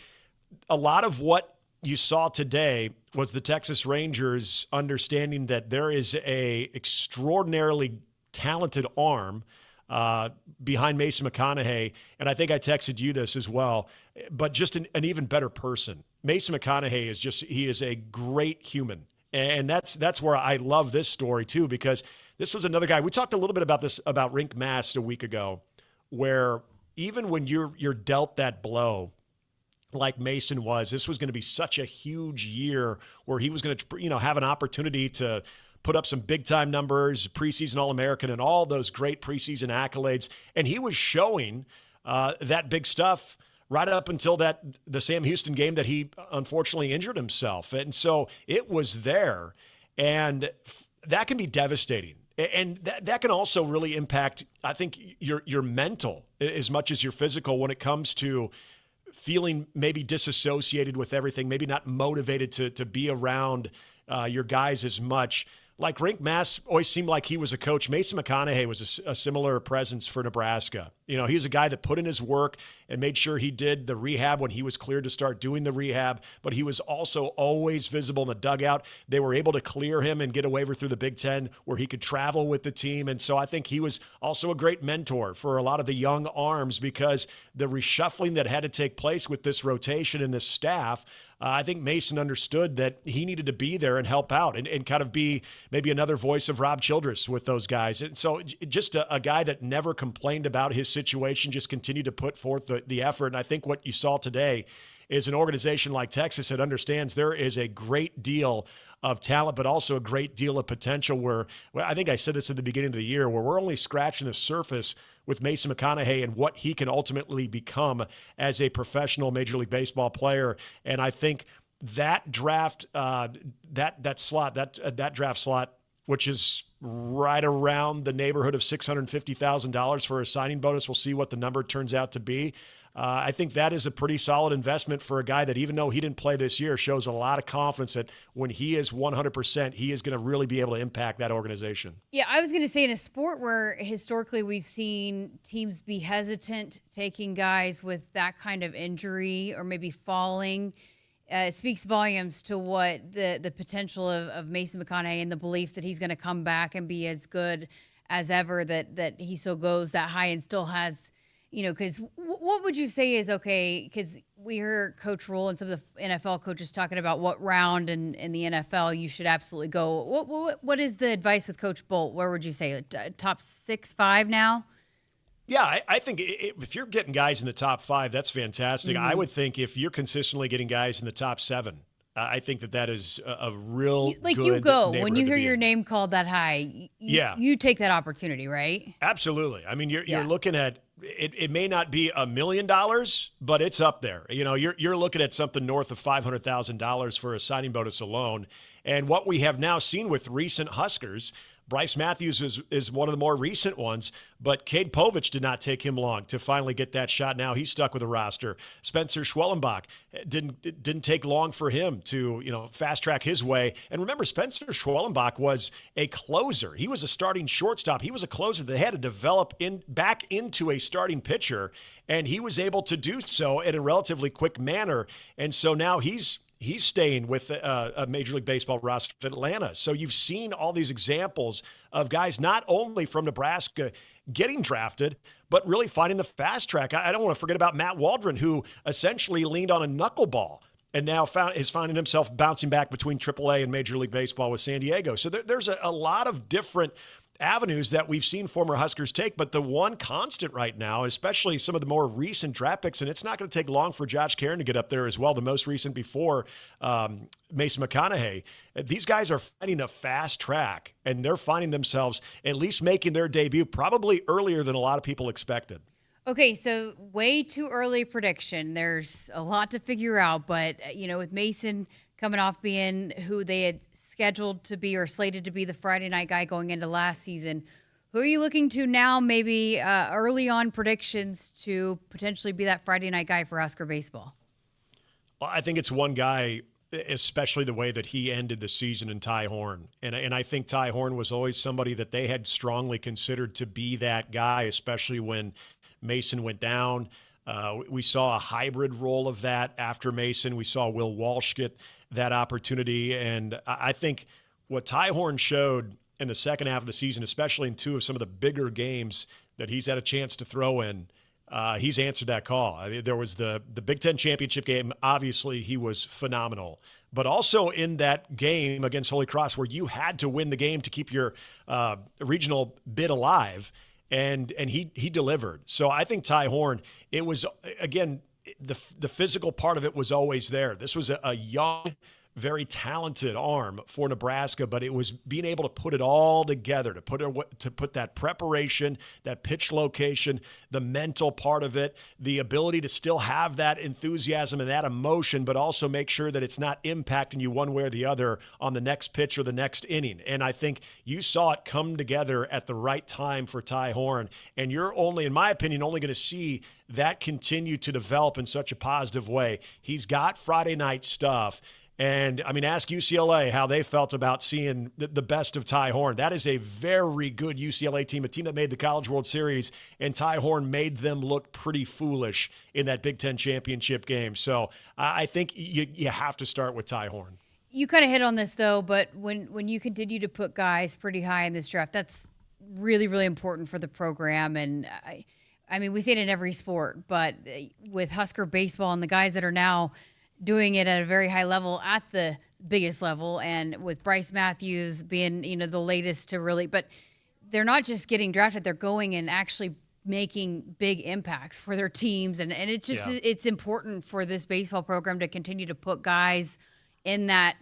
a lot of what you saw today was the Texas Rangers understanding that there is a extraordinarily talented arm behind Mason McConaughey. And I think I texted you this as well, but just an even better person. Mason McConaughey he is a great human. And that's where I love this story too, because this was another guy. We talked a little bit about this about Rink Mast a week ago, where even when you're dealt that blow, like Mason was, this was going to be such a huge year where he was going to have an opportunity to put up some big time numbers, preseason All-American, and all those great preseason accolades, and he was showing that big stuff right up until the Sam Houston game that he unfortunately injured himself. And so it was there, and that can be devastating. And that can also really impact, I think, your mental as much as your physical when it comes to feeling maybe disassociated with everything, maybe not motivated to be around your guys as much. Like Rink Mass always seemed like he was a coach. Mason McConaughey was a similar presence for Nebraska. You know, he's a guy that put in his work and made sure he did the rehab when he was cleared to start doing the rehab, but he was also always visible in the dugout. They were able to clear him and get a waiver through the Big Ten where he could travel with the team. And so I think he was also a great mentor for a lot of the young arms because the reshuffling that had to take place with this rotation and this staff, I think Mason understood that he needed to be there and help out and kind of be maybe another voice of Rob Childress with those guys. And so just a guy that never complained about his situation, just continued to put forth the effort. And I think what you saw today is an organization like Texas that understands there is a great deal of talent, but also a great deal of potential where I think I said this at the beginning of the year, where we're only scratching the surface with Mason McConaughey and what he can ultimately become as a professional Major League Baseball player. And I think that draft, that draft slot, which is right around the neighborhood of $650,000 for a signing bonus. We'll see what the number turns out to be. I think that is a pretty solid investment for a guy that, even though he didn't play this year, shows a lot of confidence that when he is 100%, he is going to really be able to impact that organization. Yeah, I was going to say, in a sport where historically we've seen teams be hesitant taking guys with that kind of injury or maybe falling, it speaks volumes to what the potential of Mason McConaughey and the belief that he's going to come back and be as good as ever, that he still goes that high and still has, you know, because what would you say is okay? Because we hear Coach Rule and some of the NFL coaches talking about what round in the NFL you should absolutely go. What is the advice with Coach Bolt? Where would you say? Top 6, 5 now? Yeah, I think if you're getting guys in the top 5, that's fantastic. Mm-hmm. I would think if you're consistently getting guys in the top 7, I think that is a real like good you go neighborhood when you to hear be your in. name called that high. Yeah, you take that opportunity, right? Absolutely. I mean, you're looking at it. It may not be $1 million, but it's up there. You know, you're looking at something north of $500,000 for a signing bonus alone. And what we have now seen with recent Huskers, Bryce Matthews is one of the more recent ones, but Cade Povich did not take him long to finally get that shot. Now he's stuck with a roster. Spencer Schwellenbach didn't take long for him to, you know, fast track his way. And remember, Spencer Schwellenbach was a closer. He was a starting shortstop. He was a closer that had to develop back into a starting pitcher, and he was able to do so in a relatively quick manner. And so now he's staying with a Major League Baseball roster of Atlanta. So you've seen all these examples of guys not only from Nebraska getting drafted, but really finding the fast track. I don't want to forget about Matt Waldron, who essentially leaned on a knuckleball and now is finding himself bouncing back between AAA and Major League Baseball with San Diego. So there's a lot of different avenues that we've seen former Huskers take, but the one constant right now, especially some of the more recent draft picks, and it's not going to take long for Josh Caron to get up there as well, the most recent before Mason McConaughey. These guys are finding a fast track, and they're finding themselves at least making their debut probably earlier than a lot of people expected. Okay, so way too early prediction. There's a lot to figure out, but, you know, with Mason coming off being who they had scheduled to be or slated to be the Friday night guy going into last season, who are you looking to now, maybe early on predictions to potentially be that Friday night guy for Husker baseball? Well, I think it's one guy, especially the way that he ended the season in Ty Horn. And I think Ty Horn was always somebody that they had strongly considered to be that guy, especially when Mason went down. We saw a hybrid role of that after Mason. We saw Will Walsh get that opportunity. And I think what Ty Horn showed in the second half of the season, especially in two of some of the bigger games that he's had a chance to throw in, he's answered that call. I mean, there was the Big Ten championship game. Obviously, he was phenomenal. But also in that game against Holy Cross where you had to win the game to keep your regional bid alive, and he delivered. So I think Ty Horn, it was, again, the physical part of it was always there. This was a young, very talented arm for Nebraska, but it was being able to put it all together, to put that preparation, that pitch location, the mental part of it, the ability to still have that enthusiasm and that emotion, but also make sure that it's not impacting you one way or the other on the next pitch or the next inning. And I think you saw it come together at the right time for Ty Horn, and you're only, in my opinion, only going to see that continue to develop in such a positive way. He's got Friday night stuff. And, I mean, ask UCLA how they felt about seeing the best of Ty Horn. That is a very good UCLA team, a team that made the College World Series, and Ty Horn made them look pretty foolish in that Big Ten championship game. So I think you have to start with Ty Horn. You kind of hit on this, though, but when you continue to put guys pretty high in this draft, that's really, really important for the program. And, I mean, we see it in every sport, but with Husker baseball and the guys that are now doing it at a very high level at the biggest level, and with Bryce Matthews being, the latest to really, but they're not just getting drafted, they're going and actually making big impacts for their teams. And it's just, it's important for this baseball program to continue to put guys in that,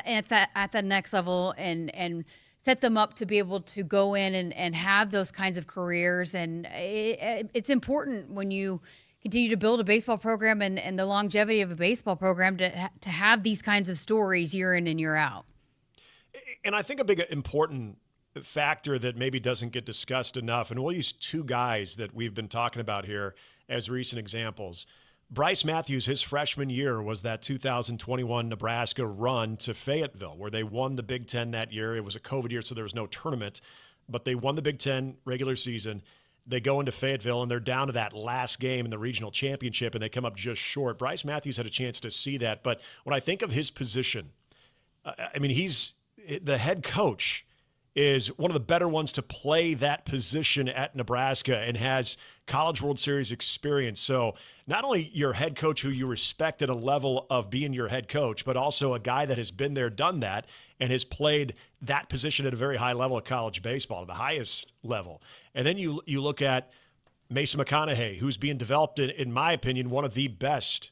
at that next level and set them up to be able to go in and have those kinds of careers. And it's important when you continue to build a baseball program and the longevity of a baseball program to have these kinds of stories year in and year out. And I think a big important factor that maybe doesn't get discussed enough, and we'll use two guys that we've been talking about here as recent examples. Bryce Matthews, his freshman year was that 2021 Nebraska run to Fayetteville, where they won the Big Ten that year. It was a COVID year, so there was no tournament, but they won the Big Ten regular season. They go into Fayetteville, and they're down to that last game in the regional championship, and they come up just short. Bryce Matthews had a chance to see that. But when I think of his position, I mean, he's the head coach is one of the better ones to play that position at Nebraska and has College World Series experience. So not only your head coach who you respect at a level of being your head coach, but also a guy that has been there, done that, and has played that position at a very high level of college baseball, at the highest level. And then you look at Mason McConaughey, who's being developed, in my opinion, one of the best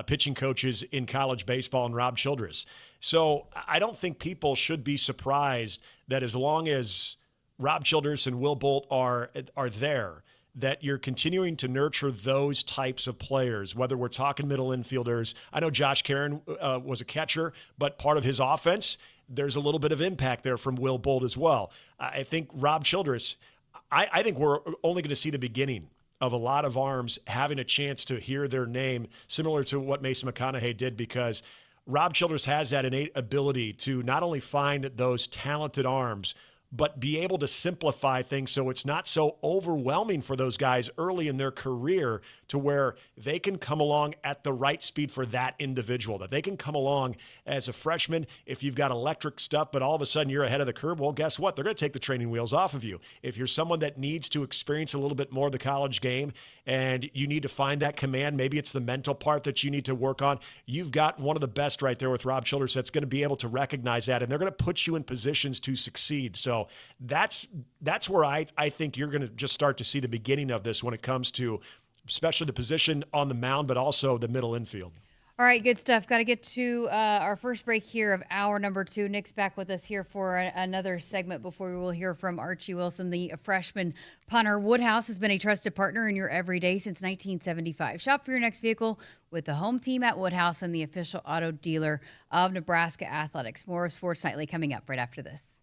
pitching coaches in college baseball, and Rob Childress. So I don't think people should be surprised that as long as Rob Childress and Will Bolt are there, that you're continuing to nurture those types of players, whether we're talking middle infielders. I know Josh Caron was a catcher, but part of his offense, there's a little bit of impact there from Will Bolt as well. I think Rob Childress, I think we're only going to see the beginning of a lot of arms having a chance to hear their name, similar to what Mason McConaughey did, because Rob Childress has that innate ability to not only find those talented arms, but be able to simplify things so it's not so overwhelming for those guys early in their career, to where they can come along at the right speed for that individual, that they can come along as a freshman. If you've got electric stuff, but all of a sudden you're ahead of the curve, well, guess what? They're going to take the training wheels off of you. If you're someone that needs to experience a little bit more of the college game and you need to find that command, maybe it's the mental part that you need to work on, you've got one of the best right there with Rob Childress that's going to be able to recognize that, and they're going to put you in positions to succeed. So that's where I think you're going to just start to see the beginning of this when it comes to especially the position on the mound, but also the middle infield. All right, good stuff. Got to get to our first break here of hour number 2. Nick's back with us here for another segment before we will hear from Archie Wilson, the freshman punter. Woodhouse has been a trusted partner in your everyday since 1975. Shop for your next vehicle with the home team at Woodhouse and the official auto dealer of Nebraska Athletics. More of Sports Nightly coming up right after this.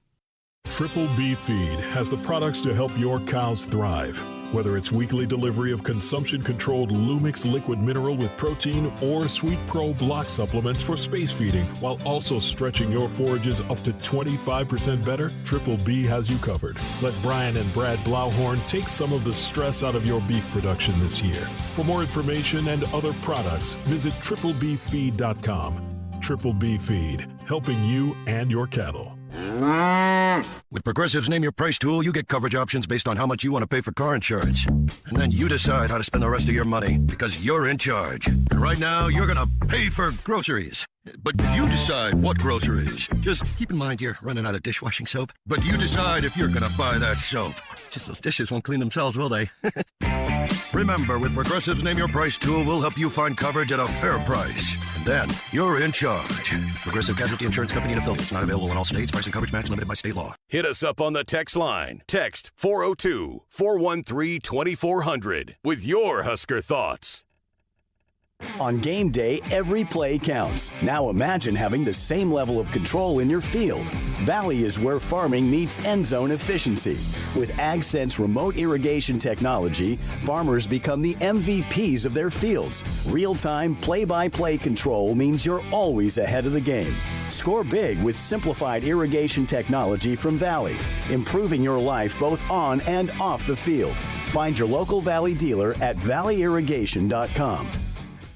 Triple B Feed has the products to help your cows thrive. Whether it's weekly delivery of consumption-controlled Lumix liquid mineral with protein or Sweet Pro block supplements for space feeding, while also stretching your forages up to 25% better, Triple B has you covered. Let Brian and Brad Blauhorn take some of the stress out of your beef production this year. For more information and other products, visit triplebfeed.com. Triple B Feed, helping you and your cattle. With Progressive's Name Your Price tool, you get coverage options based on how much you want to pay for car insurance. And then you decide how to spend the rest of your money, because you're in charge. And right now, you're going to pay for groceries. But you decide what groceries. Just keep in mind you're running out of dishwashing soap. But you decide if you're going to buy that soap. It's just those dishes won't clean themselves, will they? Remember, with Progressive's Name Your Price tool, we'll help you find coverage at a fair price. And then you're in charge. Progressive Casualty Insurance Company and affiliates. Not available in all states. Price and coverage match limited by state law. Hit us up on the text line. Text 402-413-2400 with your Husker thoughts. On game day, every play counts. Now imagine having the same level of control in your field. Valley is where farming meets end zone efficiency. With AgSense remote irrigation technology, farmers become the MVPs of their fields. Real-time, play-by-play control means you're always ahead of the game. Score big with simplified irrigation technology from Valley, improving your life both on and off the field. Find your local Valley dealer at valleyirrigation.com.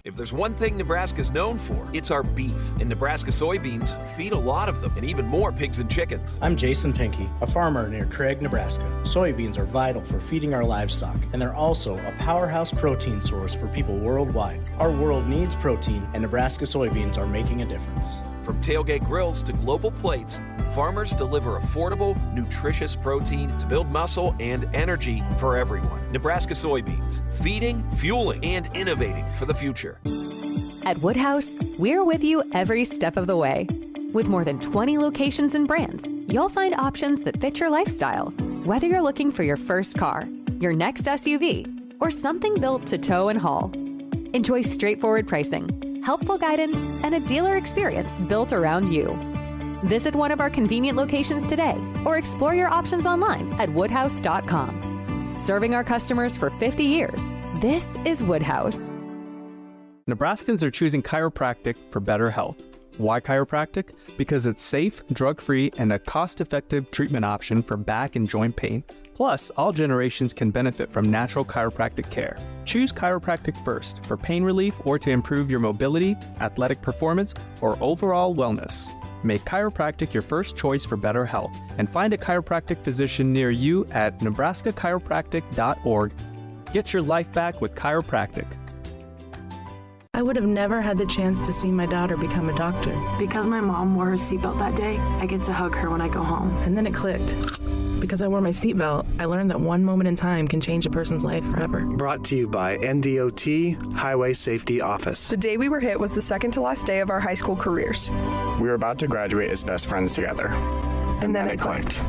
If there's one thing Nebraska's known for, it's our beef. And Nebraska soybeans feed a lot of them, and even more pigs and chickens. I'm Jason Pinky, a farmer near Craig, Nebraska. Soybeans are vital for feeding our livestock, and they're also a powerhouse protein source for people worldwide. Our world needs protein, and Nebraska soybeans are making a difference. From tailgate grills to global plates, farmers deliver affordable, nutritious protein to build muscle and energy for everyone. Nebraska soybeans, feeding, fueling, and innovating for the future. At Woodhouse, we're with you every step of the way. With more than 20 locations and brands, you'll find options that fit your lifestyle. Whether you're looking for your first car, your next SUV, or something built to tow and haul. Enjoy straightforward pricing, helpful guidance, and a dealer experience built around you. Visit one of our convenient locations today or explore your options online at woodhouse.com. Serving our customers for 50 years, this is Woodhouse. Nebraskans are choosing chiropractic for better health. Why chiropractic? Because it's safe, drug-free, and a cost-effective treatment option for back and joint pain. Plus, all generations can benefit from natural chiropractic care. Choose chiropractic first for pain relief or to improve your mobility, athletic performance, or overall wellness. Make chiropractic your first choice for better health and find a chiropractic physician near you at nebraskachiropractic.org. Get your life back with chiropractic. I would have never had the chance to see my daughter become a doctor. Because my mom wore her seatbelt that day, I get to hug her when I go home. And then it clicked. Because I wore my seatbelt, I learned that one moment in time can change a person's life forever. Brought to you by NDOT Highway Safety Office. The day we were hit was the second to last day of our high school careers. We were about to graduate as best friends together. And then it clicked.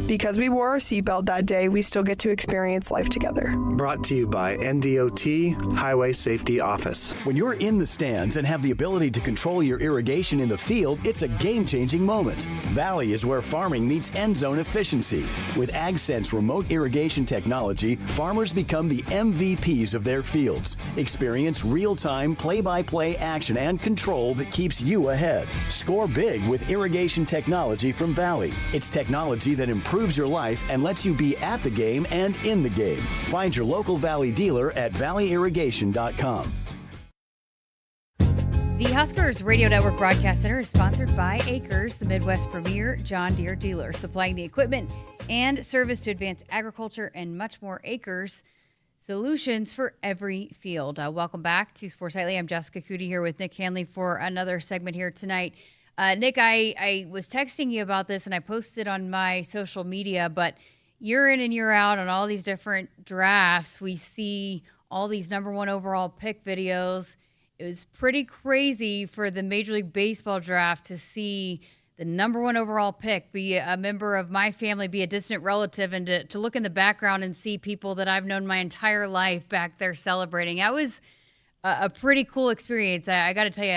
Because we wore our seatbelt that day, we still get to experience life together. Brought to you by NDOT Highway Safety Office. When you're in the stands and have the ability to control your irrigation in the field, it's a game-changing moment. Valley is where farming meets end zone efficiency. With AgSense remote irrigation technology, farmers become the MVPs of their fields. Experience real-time, play-by-play action and control that keeps you ahead. Score big with irrigation technology from Valley. It's technology that improves your life and lets you be at the game and in the game. Find your local Valley dealer at valleyirrigation.com. The Huskers Radio Network Broadcast Center is sponsored by Akrs, the Midwest premier John Deere dealer, supplying the equipment and service to advance agriculture and much more. Akrs, solutions for every field. Welcome back to Sports Nightly. I'm Jessica Coody here with Nick Hanley for another segment here tonight. Nick, I was texting you about this and I posted on my social media, but year in and year out on all these different drafts, we see all these number one overall pick videos. It was pretty crazy for the Major League Baseball draft to see the number one overall pick be a member of my family, be a distant relative, and to look in the background and see people that I've known my entire life back there celebrating. That was a pretty cool experience. I got to tell you,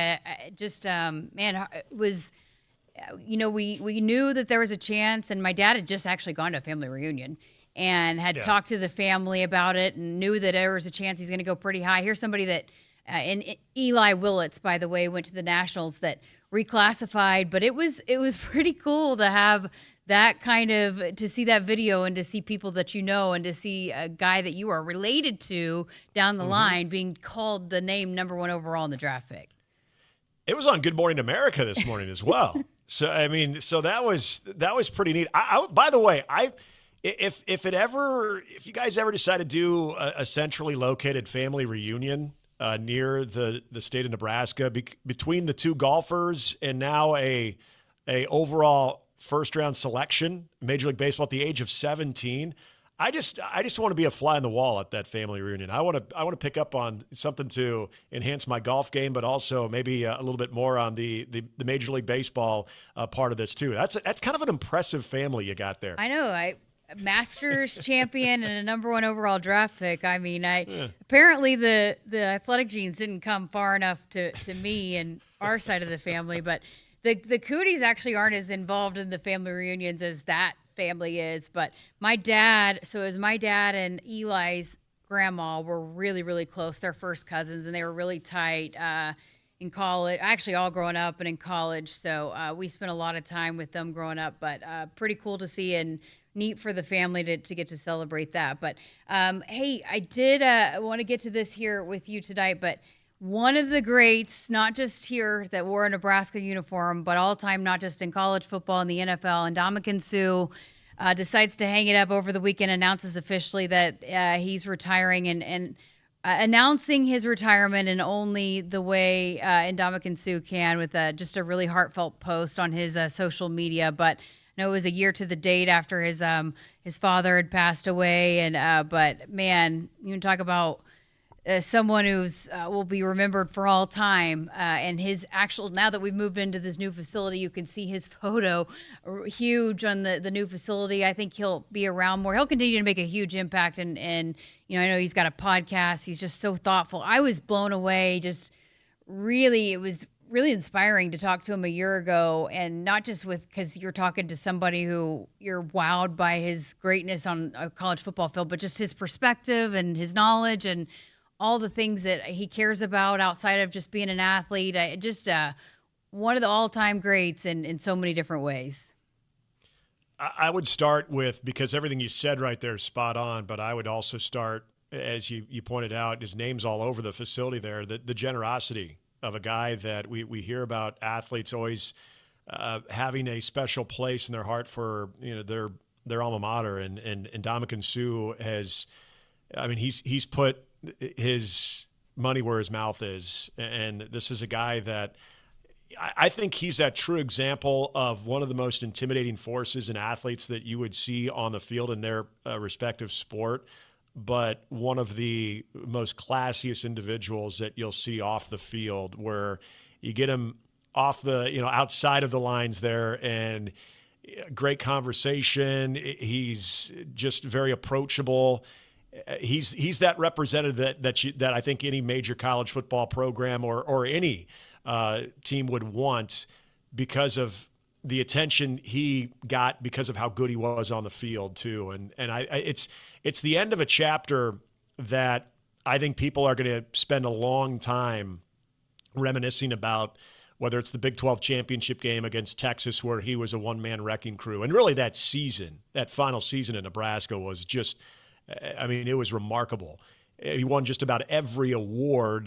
man, it was, we knew that there was a chance, and my dad had just actually gone to a family reunion and had talked to the family about it and knew that there was a chance he's going to go pretty high. Here's somebody that, and Eli Willits, by the way, went to the Nationals, that reclassified, but it was pretty cool to have that to see that video and to see people that you know and to see a guy that you are related to down the line being called the name number one overall in the draft pick. It was on Good Morning America this morning as well. So that was pretty neat. By the way, if you guys ever decide to do a centrally located family reunion near the state of Nebraska, between the two golfers and now a overall first-round selection, Major League Baseball at the age of 17, I just want to be a fly on the wall at that family reunion. I want to pick up on something to enhance my golf game, but also maybe a little bit more on the Major League Baseball part of this too. That's kind of an impressive family you got there. I know. Masters champion and a number 1 overall draft pick. I mean, apparently the athletic genes didn't come far enough to me and our side of the family, but the Coodys actually aren't as involved in the family reunions as that family is. But my dad and Eli's grandma were really, really close. They're first cousins, and they were really tight in college. Actually, all growing up and in college. So we spent a lot of time with them growing up, but pretty cool to see and neat for the family to get to celebrate that. But hey, I did want to get to this here with you tonight, but one of the greats, not just here that wore a Nebraska uniform, but all time, not just in college football and the NFL, Ndamukong Suh decides to hang it up over the weekend, announces officially that he's retiring and announcing his retirement in only the way Ndamukong Suh can, with just a really heartfelt post on his social media. But I know it was a year to the date after his father had passed away, and but man, you can talk about someone who's will be remembered for all time. And his actual, now that we've moved into this new facility, you can see his photo huge on the new facility. I think he'll be around more. He'll continue to make a huge impact. And you know, I know he's got a podcast. He's just so thoughtful. I was blown away. Just really, it was really inspiring to talk to him a year ago, and not just because you're talking to somebody who you're wowed by his greatness on a college football field, but just his perspective and his knowledge and all the things that he cares about outside of just being an athlete. Just one of the all-time greats in so many different ways. I would start with, because everything you said right there is spot on, but I would also start, as you pointed out, his name's all over the facility there, the generosity of a guy that we hear about athletes always having a special place in their heart for, you know, their alma mater. And Ndamukong Suh has, I mean, he's put his money where his mouth is. And this is a guy that I think he's that true example of one of the most intimidating forces in athletes that you would see on the field in their respective sport, but one of the most classiest individuals that you'll see off the field, where you get him off the, you know, outside of the lines there, and great conversation. He's just very approachable. He's that representative that I think any major college football program or any team would want, because of the attention he got, because of how good he was on the field too. And it's the end of a chapter that I think people are going to spend a long time reminiscing about, whether it's the Big 12 championship game against Texas, where he was a one-man wrecking crew. And really that season, that final season in Nebraska, was just, I mean, it was remarkable. He won just about every award,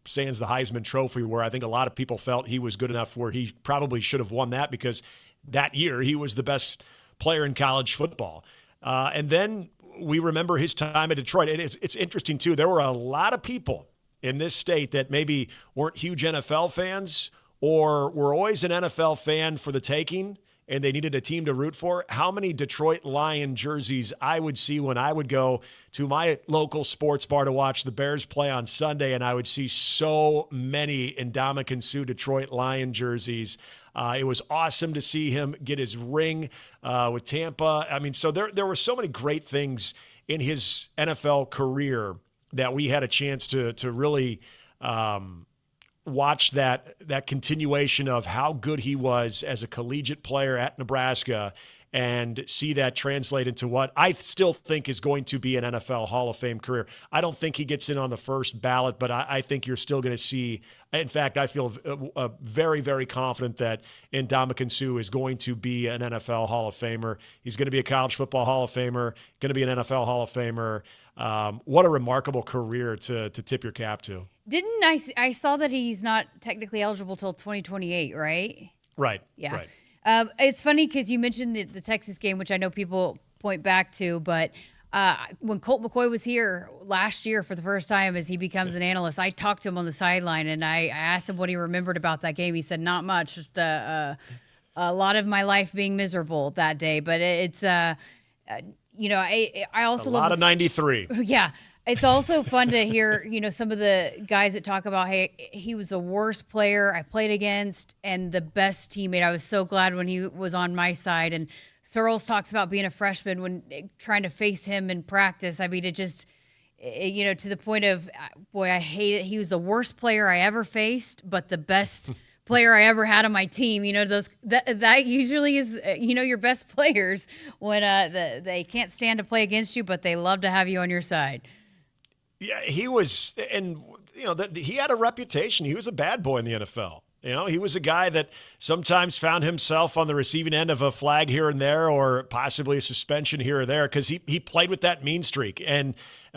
sans the Heisman Trophy, where I think a lot of people felt he was good enough where he probably should have won that, because that year he was the best player in college football. And then we remember his time at Detroit. And it's interesting, too. There were a lot of people in this state that maybe weren't huge NFL fans, or were always an NFL fan for the taking, and they needed a team to root for. How many Detroit Lion jerseys I would see when I would go to my local sports bar to watch the Bears play on Sunday, and I would see so many Ndamukong Suh Detroit Lion jerseys. It was awesome to see him get his ring with Tampa. I mean, so there were so many great things in his NFL career that we had a chance to really watch that continuation of how good he was as a collegiate player at Nebraska, and see that translate into what I still think is going to be an NFL Hall of Fame career. I don't think he gets in on the first ballot, but I think you're still going to see. In fact, I feel very, very confident that Ndamukong Suh is going to be an NFL Hall of Famer. He's going to be a college football Hall of Famer, going to be an NFL Hall of Famer. What a remarkable career to tip your cap to. Didn't I saw that he's not technically eligible till 2028, right? Right. Yeah. Right. It's funny because you mentioned the Texas game, which I know people point back to, but when Colt McCoy was here last year for the first time as he becomes an analyst, I talked to him on the sideline, and I asked him what he remembered about that game. He said, not much, just a lot of my life being miserable that day. But it's I also a love lot of 93. Yeah. It's also fun to hear, some of the guys that talk about, hey, he was the worst player I played against and the best teammate. I was so glad when he was on my side. And Searles talks about being a freshman when trying to face him in practice. I mean, it just, to the point of, boy, I hate it. He was the worst player I ever faced, but the best player I ever had on my team. That usually is, your best players when they can't stand to play against you, but they love to have you on your side. Yeah, he was, and he had a reputation. He was a bad boy in the NFL. He was a guy that sometimes found himself on the receiving end of a flag here and there, or possibly a suspension here or there, because he played with that mean streak. And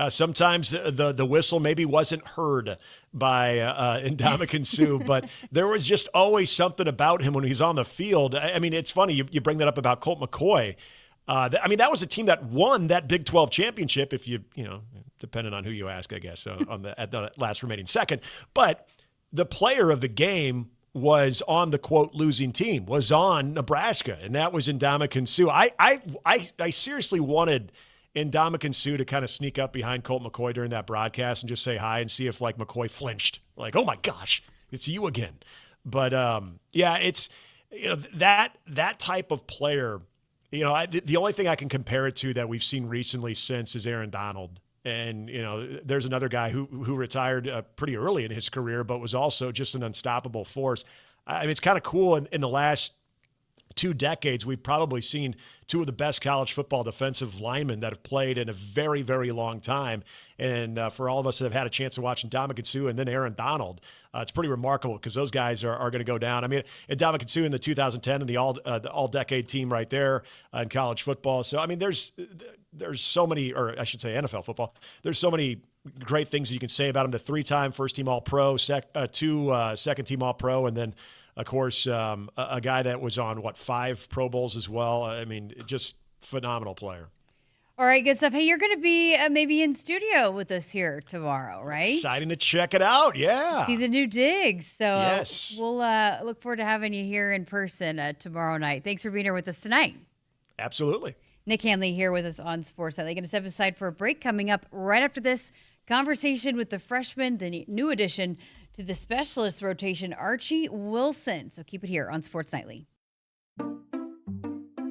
sometimes the whistle maybe wasn't heard by Ndamukong Suh, but there was just always something about him when he's on the field. I mean, it's funny you bring that up about Colt McCoy. That was a team that won that Big 12 championship, if depending on who you ask, I guess, at the last remaining second. But the player of the game was on the, quote, losing team, was on Nebraska, and that was Ndamukong Suh. I seriously wanted Ndamukong Suh to kind of sneak up behind Colt McCoy during that broadcast and just say hi and see if, McCoy flinched. Like, oh, my gosh, it's you again. But, it's, that type of player, the only thing I can compare it to that we've seen recently since is Aaron Donald. And, there's another guy who retired pretty early in his career, but was also just an unstoppable force. I mean, it's kind of cool. In the last 2 decades, we've probably seen 2 of the best college football defensive linemen that have played in a very, very long time. And for all of us that have had a chance to watch Ndamukong Suh and then Aaron Donald, it's pretty remarkable because those guys are going to go down. I mean, Ndamukong Suh in the 2010 and the all-decade team right there in college football. So, I mean, there's so many, or I should say NFL football, there's so many great things that you can say about him. The 3-time first-team All-Pro, 2 second-team All-Pro, and then, of course, a guy that was on, 5 Pro Bowls as well. I mean, just phenomenal player. All right, good stuff. Hey, you're going to be maybe in studio with us here tomorrow, right? Exciting to check it out, yeah. See the new digs. So yes. We'll look forward to having you here in person tomorrow night. Thanks for being here with us tonight. Absolutely. Nick Hanley here with us on Sports Nightly. Going to step aside for a break. Coming up right after this, conversation with the freshman, the new addition to the specialist rotation, Archie Wilson. So keep it here on Sports Nightly.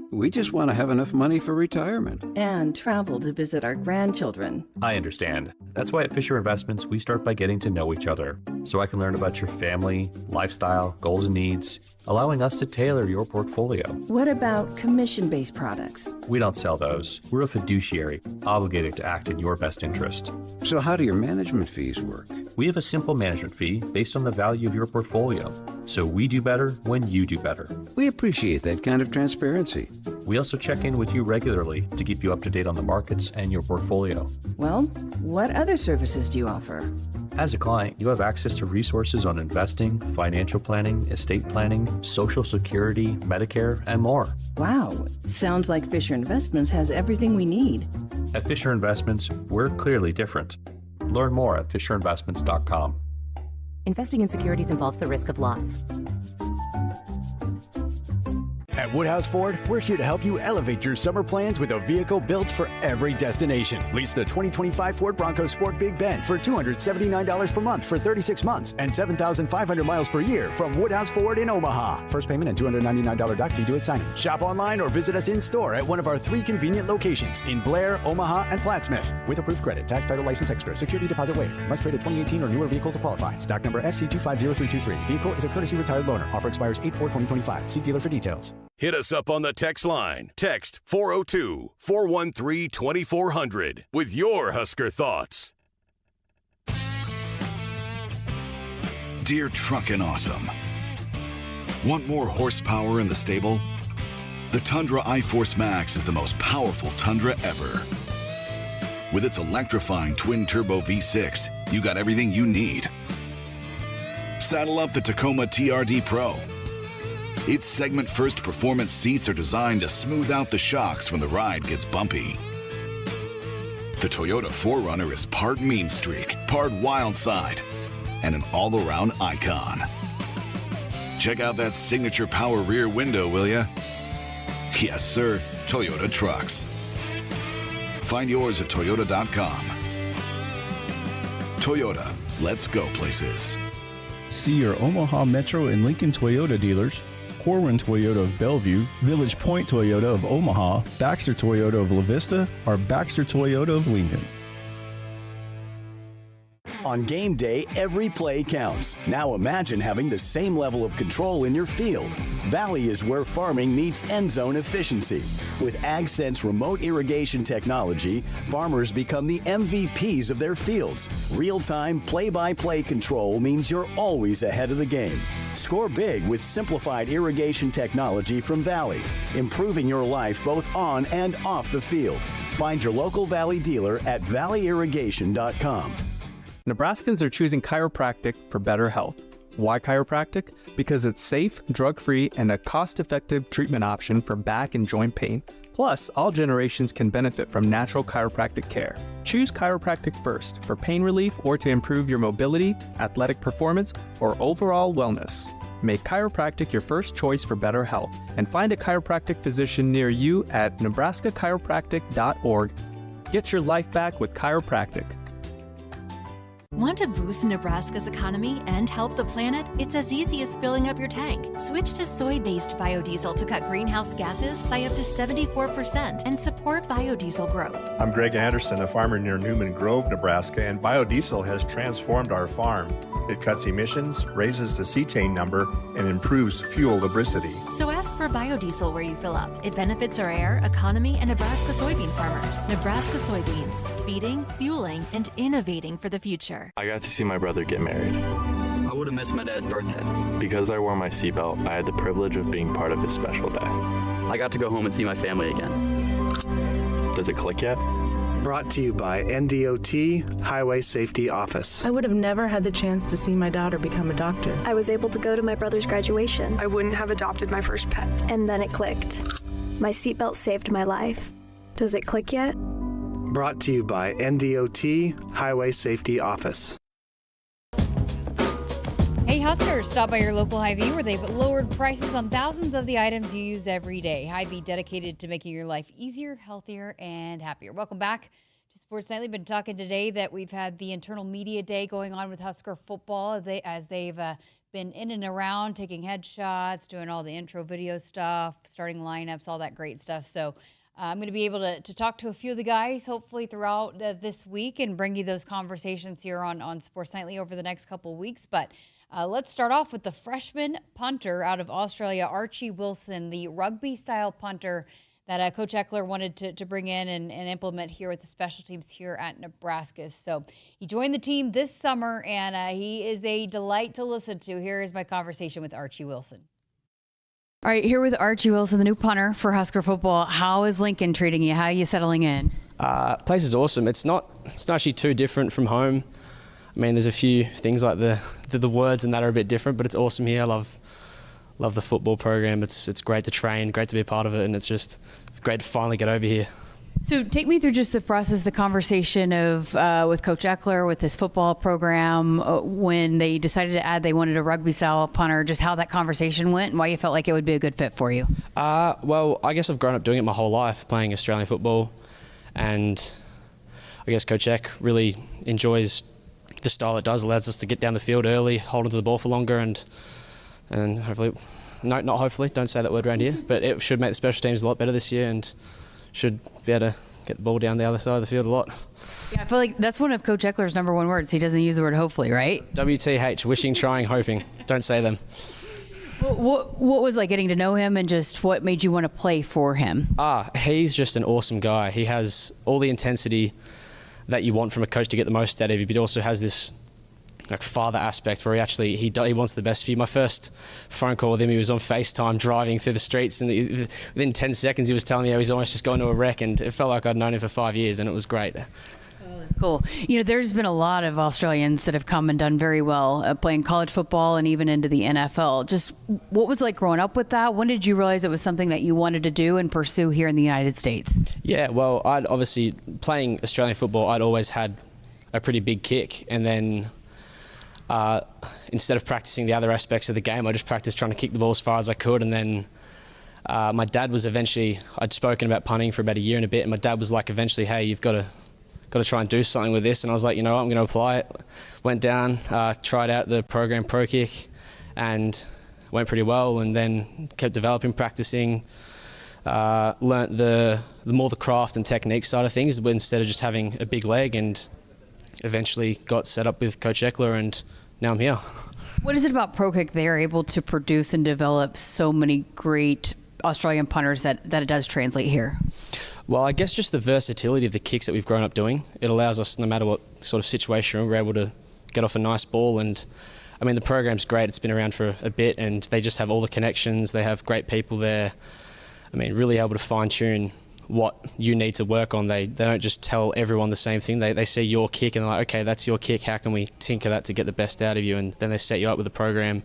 We just want to have enough money for retirement. And travel to visit our grandchildren. I understand. That's why at Fisher Investments, we start by getting to know each other, so I can learn about your family, lifestyle, goals and needs, allowing us to tailor your portfolio. What about commission-based products? We don't sell those. We're a fiduciary, obligated to act in your best interest. So how do your management fees work? We have a simple management fee based on the value of your portfolio. So we do better when you do better. We appreciate that kind of transparency. We also check in with you regularly to keep you up to date on the markets and your portfolio. Well, what other services do you offer? As a client, you have access to resources on investing, financial planning, estate planning, Social Security, Medicare, and more. Wow, sounds like Fisher Investments has everything we need. At Fisher Investments, we're clearly different. Learn more at FisherInvestments.com. Investing in securities involves the risk of loss. At Woodhouse Ford, we're here to help you elevate your summer plans with a vehicle built for every destination. Lease the 2025 Ford Bronco Sport Big Bend for $279 per month for 36 months and 7,500 miles per year from Woodhouse Ford in Omaha. First payment and $299 doc fee due at signing. Shop online or visit us in store at one of our 3 convenient locations in Blair, Omaha, and Plattsmouth. With approved credit, tax, title, license extra, security deposit waived. Must trade a 2018 or newer vehicle to qualify. Stock number FC250323. Vehicle is a courtesy retired loaner. Offer expires 8/4/2025. See dealer for details. Hit us up on the text line. Text 402-413-2400 with your Husker thoughts. Dear Truckin' Awesome. Want more horsepower in the stable? The Tundra iForce Max is the most powerful Tundra ever. With its electrifying twin-turbo V6, you got everything you need. Saddle up the Tacoma TRD Pro. Its segment-first performance seats are designed to smooth out the shocks when the ride gets bumpy. The Toyota 4Runner is part mean streak, part wild side, and an all-around icon. Check out that signature power rear window, will ya? Yes, sir, Toyota trucks. Find yours at Toyota.com. Toyota, let's go places. See your Omaha Metro and Lincoln Toyota dealers, Corwin Toyota of Bellevue, Village Point Toyota of Omaha, Baxter Toyota of La Vista, or Baxter Toyota of Lincoln. On game day, every play counts. Now imagine having the same level of control in your field. Valley is where farming meets end zone efficiency. With AgSense remote irrigation technology, farmers become the MVPs of their fields. Real-time, play-by-play control means you're always ahead of the game. Score big with simplified irrigation technology from Valley, improving your life both on and off the field. Find your local Valley dealer at valleyirrigation.com. Nebraskans are choosing chiropractic for better health. Why chiropractic? Because it's safe, drug-free, and a cost-effective treatment option for back and joint pain. Plus, all generations can benefit from natural chiropractic care. Choose chiropractic first for pain relief or to improve your mobility, athletic performance, or overall wellness. Make chiropractic your first choice for better health and find a chiropractic physician near you at nebraskachiropractic.org. Get your life back with chiropractic. Want to boost Nebraska's economy and help the planet? It's as easy as filling up your tank. Switch to soy-based biodiesel to cut greenhouse gases by up to 74% and support biodiesel growth. I'm Greg Anderson, a farmer near Newman Grove, Nebraska, and biodiesel has transformed our farm. It cuts emissions, raises the cetane number, and improves fuel lubricity. So ask for biodiesel where you fill up. It benefits our air, economy, and Nebraska soybean farmers. Nebraska soybeans, feeding, fueling, and innovating for the future. I got to see my brother get married. I would have missed my dad's birthday. Because I wore my seatbelt, I had the privilege of being part of his special day. I got to go home and see my family again. Does it click yet? Brought to you by NDOT Highway Safety Office. I would have never had the chance to see my daughter become a doctor. I was able to go to my brother's graduation. I wouldn't have adopted my first pet. And then it clicked. My seatbelt saved my life. Does it click yet? Brought to you by NDOT Highway Safety Office. Hey Huskers, stop by your local Hy-Vee where they've lowered prices on thousands of the items you use every day. Hy-Vee dedicated to making your life easier, healthier, and happier. Welcome back to Sports Nightly. Been talking today that we've had the internal media day going on with Husker football as they've been in and around, taking headshots, doing all the intro video stuff, starting lineups, all that great stuff. So I'm going to be able to talk to a few of the guys hopefully throughout this week and bring you those conversations here on Sports Nightly over the next couple of weeks. But let's start off with the freshman punter out of Australia, Archie Wilson, the rugby-style punter that Coach Eckler wanted to bring in and implement here with the special teams here at Nebraska. So he joined the team this summer, and he is a delight to listen to. Here is my conversation with Archie Wilson. All right, here with Archie Wilson, the new punter for Husker football. How is Lincoln treating you? How are you settling in? Place is awesome. It's not actually too different from home. I mean, there's a few things like the words and that are a bit different, but it's awesome here. I love the football program. It's great to train, great to be a part of it, and it's just great to finally get over here. So take me through just the process, the conversation of with Coach Eckler, with his football program, when they decided to add, they wanted a rugby-style punter, just how that conversation went and why you felt like it would be a good fit for you. Well, I guess I've grown up doing it my whole life, playing Australian football, and I guess Coach Eck really enjoys the style it does, allows us to get down the field early, hold onto the ball for longer, and hopefully, no, not hopefully, don't say that word around here, but it should make the special teams a lot better this year and should be able to get the ball down the other side of the field a lot. Yeah, I feel like that's one of Coach Eckler's number one words. He doesn't use the word hopefully, right? WTH, wishing, trying, hoping. Don't say them. What was like getting to know him and just what made you want to play for him? He's just an awesome guy. He has all the intensity that you want from a coach to get the most out of you, but he also has this like father aspect where he wants the best for you. My first phone call with him, he was on FaceTime driving through the streets, and within 10 seconds he was telling me how he's almost just gone to a wreck, and it felt like I'd known him for 5 years, and it was great. Oh, that's cool. You know, there's been a lot of Australians that have come and done very well playing college football and even into the NFL. Just what was like growing up with that? When did you realize it was something that you wanted to do and pursue here in the United States? Yeah, well, I'd obviously, playing Australian football, I'd always had a pretty big kick, and then instead of practicing the other aspects of the game, I just practiced trying to kick the ball as far as I could, and then my dad was eventually, I'd spoken about punting for about a year and a bit, and my dad was like eventually, hey, you've got to try and do something with this. And I was like, you know what, I'm going to apply it. Went down, tried out the program Pro Kick, and went pretty well, and then kept developing, practicing, learnt the more the craft and technique side of things instead of just having a big leg, and eventually got set up with Coach Eckler, and now I'm here. What is it about Pro Kick they are able to produce and develop so many great Australian punters that it does translate here? Well, I guess just the versatility of the kicks that we've grown up doing. It allows us, no matter what sort of situation, we're able to get off a nice ball. And I mean, the program's great. It's been around for a bit, and they just have all the connections. They have great people there. I mean, really able to fine-tune what you need to work on. They don't just tell everyone the same thing. They see your kick and they're like, okay, that's your kick. How can we tinker that to get the best out of you? And then they set you up with a program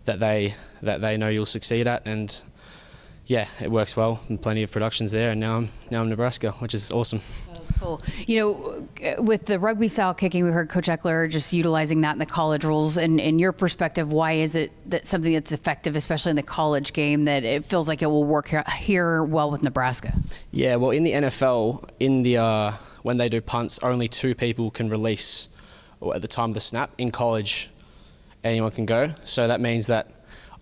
that they know you'll succeed at. And yeah, it works well, and plenty of productions there. And now I'm in Nebraska, which is awesome. That's cool. You know, with the rugby style kicking, we heard Coach Eckler just utilizing that in the college rules. And in your perspective, why is it that something that's effective, especially in the college game, that it feels like it will work here well with Nebraska? Yeah, well, in the NFL, when they do punts, only 2 people can release at the time of the snap. In college, anyone can go. So that means that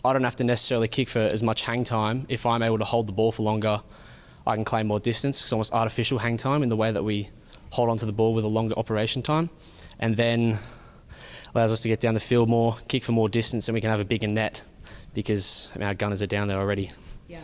I don't have to necessarily kick for as much hang time. If I'm able to hold the ball for longer, I can claim more distance. It's almost artificial hang time in the way that we hold onto the ball with a longer operation time, and then allows us to get down the field more, kick for more distance, and we can have a bigger net because our gunners are down there already. Yeah.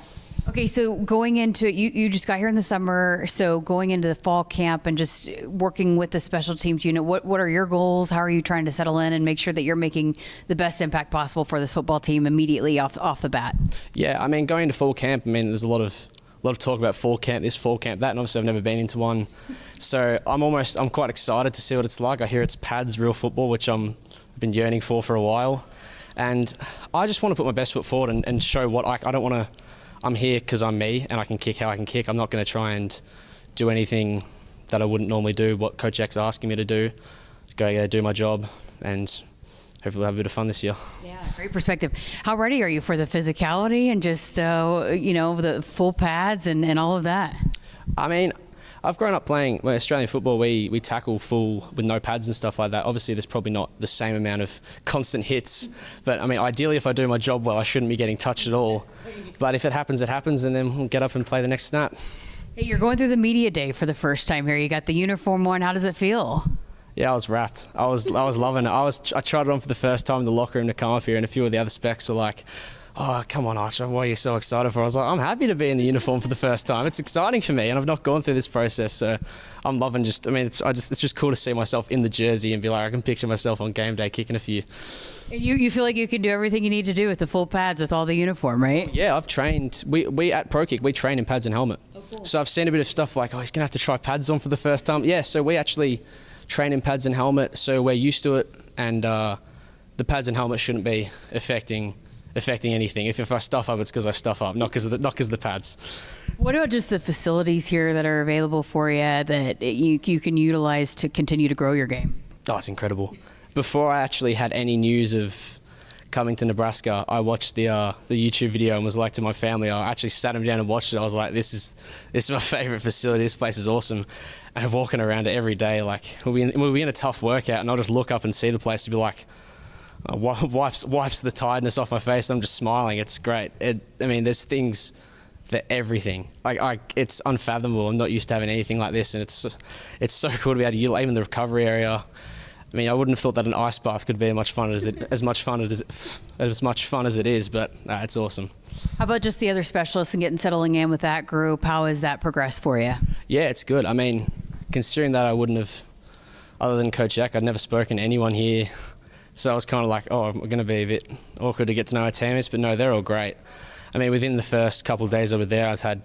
Okay, so going into it, you just got here in the summer, so going into the fall camp and just working with the special teams unit, what are your goals? How are you trying to settle in and make sure that you're making the best impact possible for this football team immediately off the bat? Yeah, I mean, going into fall camp, I mean, there's a lot of talk about fall camp, this fall camp, that, and obviously I've never been into one. So I'm quite excited to see what it's like. I hear it's pads, real football, which I've been yearning for a while. And I just want to put my best foot forward and show what I don't want to. I'm here because I'm me and I can kick how I can kick. I'm not going to try and do anything that I wouldn't normally do, what Coach Eck's asking me to do. Go there, do my job, and hopefully we'll have a bit of fun this year. Yeah, great perspective. How ready are you for the physicality and just, the full pads and all of that? I mean, I've grown up playing Australian football. We tackle full with no pads and stuff like that. Obviously, there's probably not the same amount of constant hits. But, I mean, ideally, if I do my job well, I shouldn't be getting touched at all. But if it happens, and then we'll get up and play the next snap. Hey, you're going through the media day for the first time here. You got the uniform on. How does it feel? Yeah, I was wrapped. I was loving it. I tried it on for the first time in the locker room to come up here, and a few of the other specs were like, oh, come on, Archie, what are you so excited for? I was like, I'm happy to be in the uniform for the first time. It's exciting for me, and I've not gone through this process, so I'm loving it's just cool to see myself in the jersey and be like, I can picture myself on game day kicking a few. And you feel like you can do everything you need to do with the full pads, with all the uniform, right? Yeah, I've trained. We at Pro Kick, we train in pads and helmet. Oh, cool. So I've seen a bit of stuff like, he's going to have to try pads on for the first time. Yeah, so we actually train in pads and helmet, so we're used to it, and the pads and helmet shouldn't be affecting anything. If I stuff up, it's because I stuff up, not because of the pads. What about just the facilities here that are available for you that you can utilize to continue to grow your game? Oh, it's incredible. Before I actually had any news of coming to Nebraska, I watched the YouTube video and was like to my family, I actually sat them down and watched it. I was like, this is my favorite facility. This place is awesome. And walking around it every day, like we'll be in a tough workout, and I'll just look up and see the place to be like, wipes the tiredness off my face. I'm just smiling. It's great. There's things for everything. It's unfathomable. I'm not used to having anything like this, and it's so cool to be able to use even the recovery area. I mean, I wouldn't have thought that an ice bath could be as much fun as it is, but it's awesome. How about just the other specialists and settling in with that group? How has that progressed for you? Yeah, it's good. I mean, considering that I wouldn't have, other than Coach Eck, I'd never spoken to anyone here. So I was kind of like, we're going to be a bit awkward to get to know our teammates, but no, they're all great. I mean, within the first couple of days I was there, I've had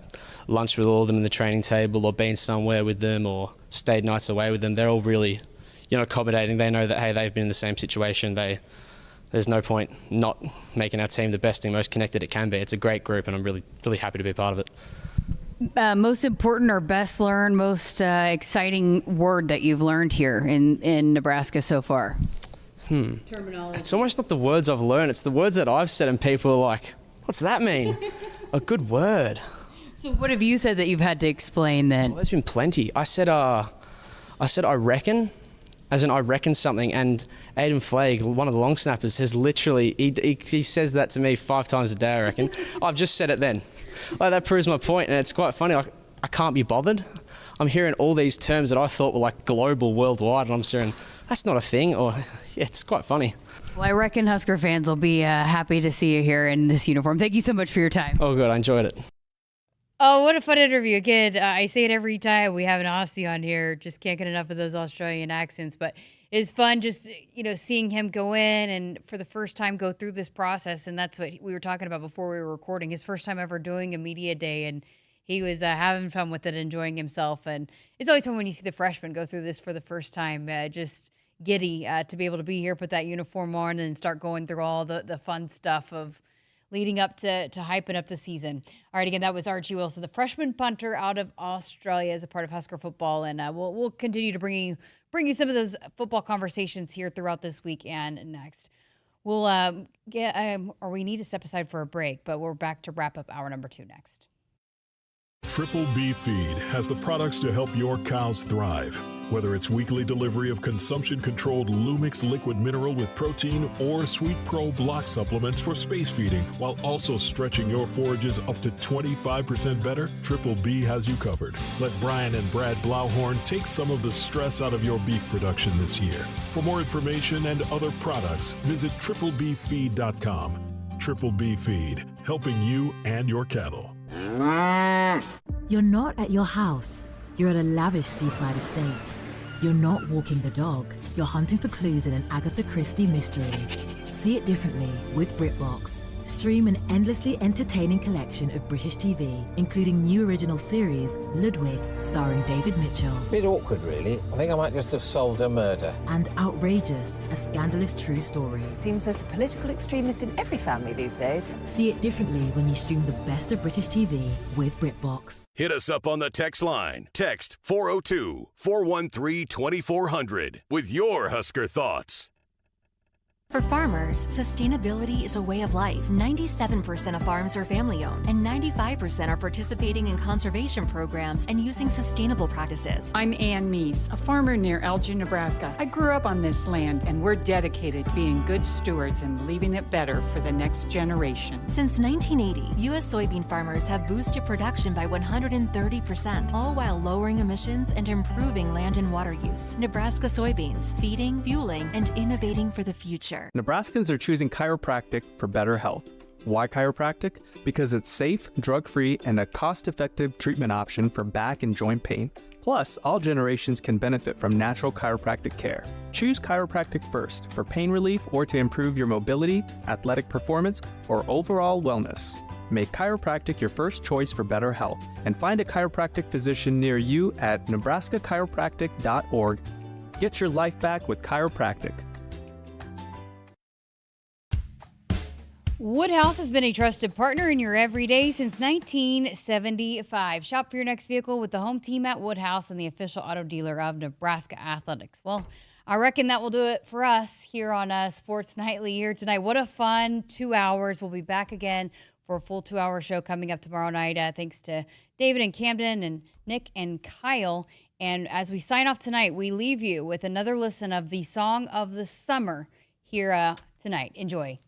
lunch with all of them in the training table, or been somewhere with them, or stayed nights away with them. They're all really, accommodating. They know that, hey, they've been in the same situation. There's no point not making our team the best and most connected it can be. It's a great group, and I'm really, really happy to be a part of it. Most important or best learned, most exciting word that you've learned here in Nebraska so far? Terminology. It's almost not the words I've learned. It's the words that I've said, and people are like, what's that mean? A good word. So what have you said that you've had to explain then? Well, there's been plenty. I said I reckon, as in I reckon something, and Aiden Flagg, one of the long snappers, has literally, he says that to me 5 times a day, I reckon. I've just said it then. Like, that proves my point, and it's quite funny. I can't be bothered. I'm hearing all these terms that I thought were like global, worldwide, and I'm saying, that's not a thing, or yeah, it's quite funny. Well, I reckon Husker fans will be happy to see you here in this uniform. Thank you so much for your time. Oh, good. I enjoyed it. Oh, what a fun interview. Again, I say it every time we have an Aussie on here. Just can't get enough of those Australian accents. But it's fun just, seeing him go in and for the first time go through this process. And that's what we were talking about before we were recording. His first time ever doing a media day. And he was having fun with it, enjoying himself. And it's always fun when you see the freshmen go through this for the first time. Just giddy to be able to be here, put that uniform on, and start going through all the fun stuff of leading up to hyping up the season. All right, again, that was Archie Wilson, the freshman punter out of Australia, as a part of Husker football, and we'll continue to bring you some of those football conversations here throughout this week and next. We'll we need to step aside for a break, but we're back to wrap up hour number 2 next. Triple B Feed has the products to help your cows thrive. Whether it's weekly delivery of consumption-controlled Lumix liquid mineral with protein or Sweet Pro block supplements for space feeding, while also stretching your forages up to 25% better, Triple B has you covered. Let Brian and Brad Blauhorn take some of the stress out of your beef production this year. For more information and other products, visit triplebfeed.com. Triple B Feed, helping you and your cattle. You're not at your house. You're at a lavish seaside estate. You're not walking the dog. You're hunting for clues in an Agatha Christie mystery. See it differently with BritBox. Stream an endlessly entertaining collection of British TV, including new original series, Ludwig, starring David Mitchell. Bit awkward, really. I think I might just have solved a murder. And Outrageous, a scandalous true story. Seems there's a political extremist in every family these days. See it differently when you stream the best of British TV with BritBox. Hit us up on the text line. Text 402-413-2400 with your Husker thoughts. For farmers, sustainability is a way of life. 97% of farms are family-owned, and 95% are participating in conservation programs and using sustainable practices. I'm Ann Meese, a farmer near Elgin, Nebraska. I grew up on this land, and we're dedicated to being good stewards and leaving it better for the next generation. Since 1980, U.S. soybean farmers have boosted production by 130%, all while lowering emissions and improving land and water use. Nebraska soybeans, feeding, fueling, and innovating for the future. Nebraskans are choosing chiropractic for better health. Why chiropractic? Because it's safe, drug-free, and a cost-effective treatment option for back and joint pain. Plus, all generations can benefit from natural chiropractic care. Choose chiropractic first for pain relief or to improve your mobility, athletic performance, or overall wellness. Make chiropractic your first choice for better health, and find a chiropractic physician near you at nebraskachiropractic.org. Get your life back with chiropractic. Woodhouse has been a trusted partner in your everyday since 1975. Shop for your next vehicle with the home team at Woodhouse and the official auto dealer of Nebraska Athletics. Well, I reckon that will do it for us here on Sports Nightly here tonight. What a fun 2 hours. We'll be back again for a full 2-hour show coming up tomorrow night. Thanks to David and Camden and Nick and Kyle. And as we sign off tonight, we leave you with another listen of the Song of the Summer here tonight. Enjoy.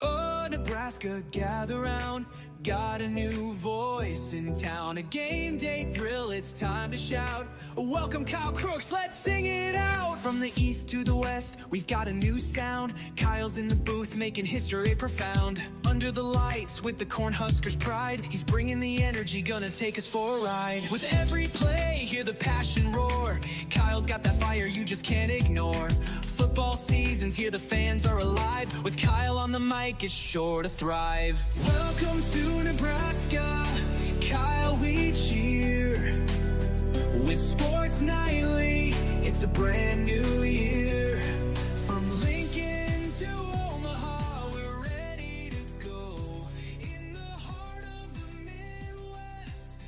Oh, Nebraska, gather round. Got a new voice in town. A game day thrill, it's time to shout. Welcome, Kyle Krooks, let's sing it out. From the east to the west, we've got a new sound. Kyle's in the booth, making history profound. Under the lights, with the Cornhuskers pride. He's bringing the energy, gonna take us for a ride. With every play, hear the passion roar. Kyle's got that fire you just can't ignore. Football seasons, here the fans are alive. With Kyle on the mic, it's sure to thrive. Welcome to Nebraska, Kyle we cheer. With Sports Nightly, it's a brand new year. From Lincoln to Omaha, we're ready to go. In the heart of the Midwest.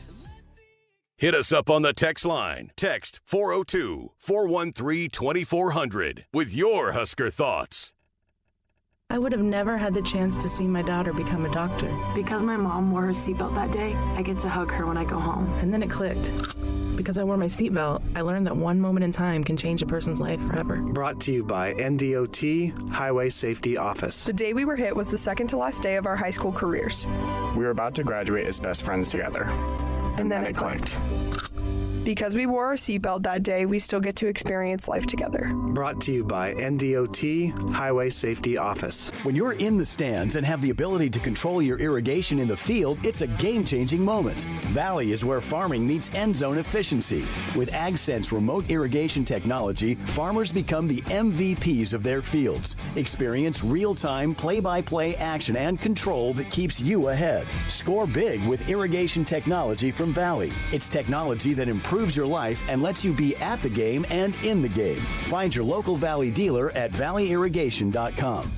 Hit us up on the text line. Text 402-413-2400 with your Husker thoughts. I would have never had the chance to see my daughter become a doctor. Because my mom wore her seatbelt that day, I get to hug her when I go home. And then it clicked. Because I wore my seatbelt, I learned that one moment in time can change a person's life forever. Brought to you by NDOT Highway Safety Office. The day we were hit was the second to last day of our high school careers. We were about to graduate as best friends together. And then it clicked. Because we wore our seatbelt that day, we still get to experience life together. Brought to you by NDOT Highway Safety Office. When you're in the stands and have the ability to control your irrigation in the field, it's a game-changing moment. Valley is where farming meets end zone efficiency. With AgSense remote irrigation technology, farmers become the MVPs of their fields. Experience real-time, play-by-play action and control that keeps you ahead. Score big with irrigation technology from Valley. It's technology that improves your life and lets you be at the game and in the game. Find your local Valley dealer at valleyirrigation.com.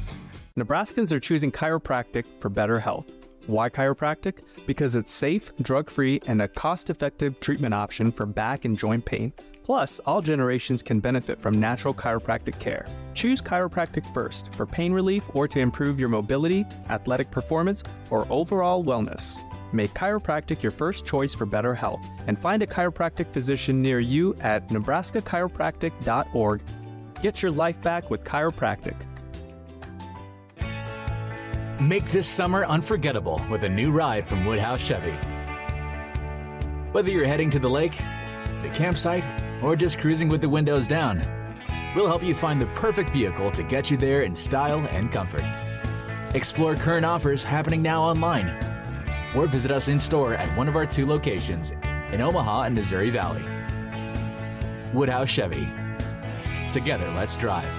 Nebraskans are choosing chiropractic for better health. Why chiropractic? Because it's safe, drug-free, and a cost-effective treatment option for back and joint pain. Plus, all generations can benefit from natural chiropractic care. Choose chiropractic first for pain relief or to improve your mobility, athletic performance, or overall wellness. Make chiropractic your first choice for better health and find a chiropractic physician near you at nebraskachiropractic.org. Get your life back with chiropractic. Make this summer unforgettable with a new ride from Woodhouse Chevy. Whether you're heading to the lake, the campsite, or just cruising with the windows down, we'll help you find the perfect vehicle to get you there in style and comfort. Explore current offers happening now online, or visit us in store at one of our 2 locations in Omaha and Missouri Valley. Woodhouse Chevy. Together, let's drive.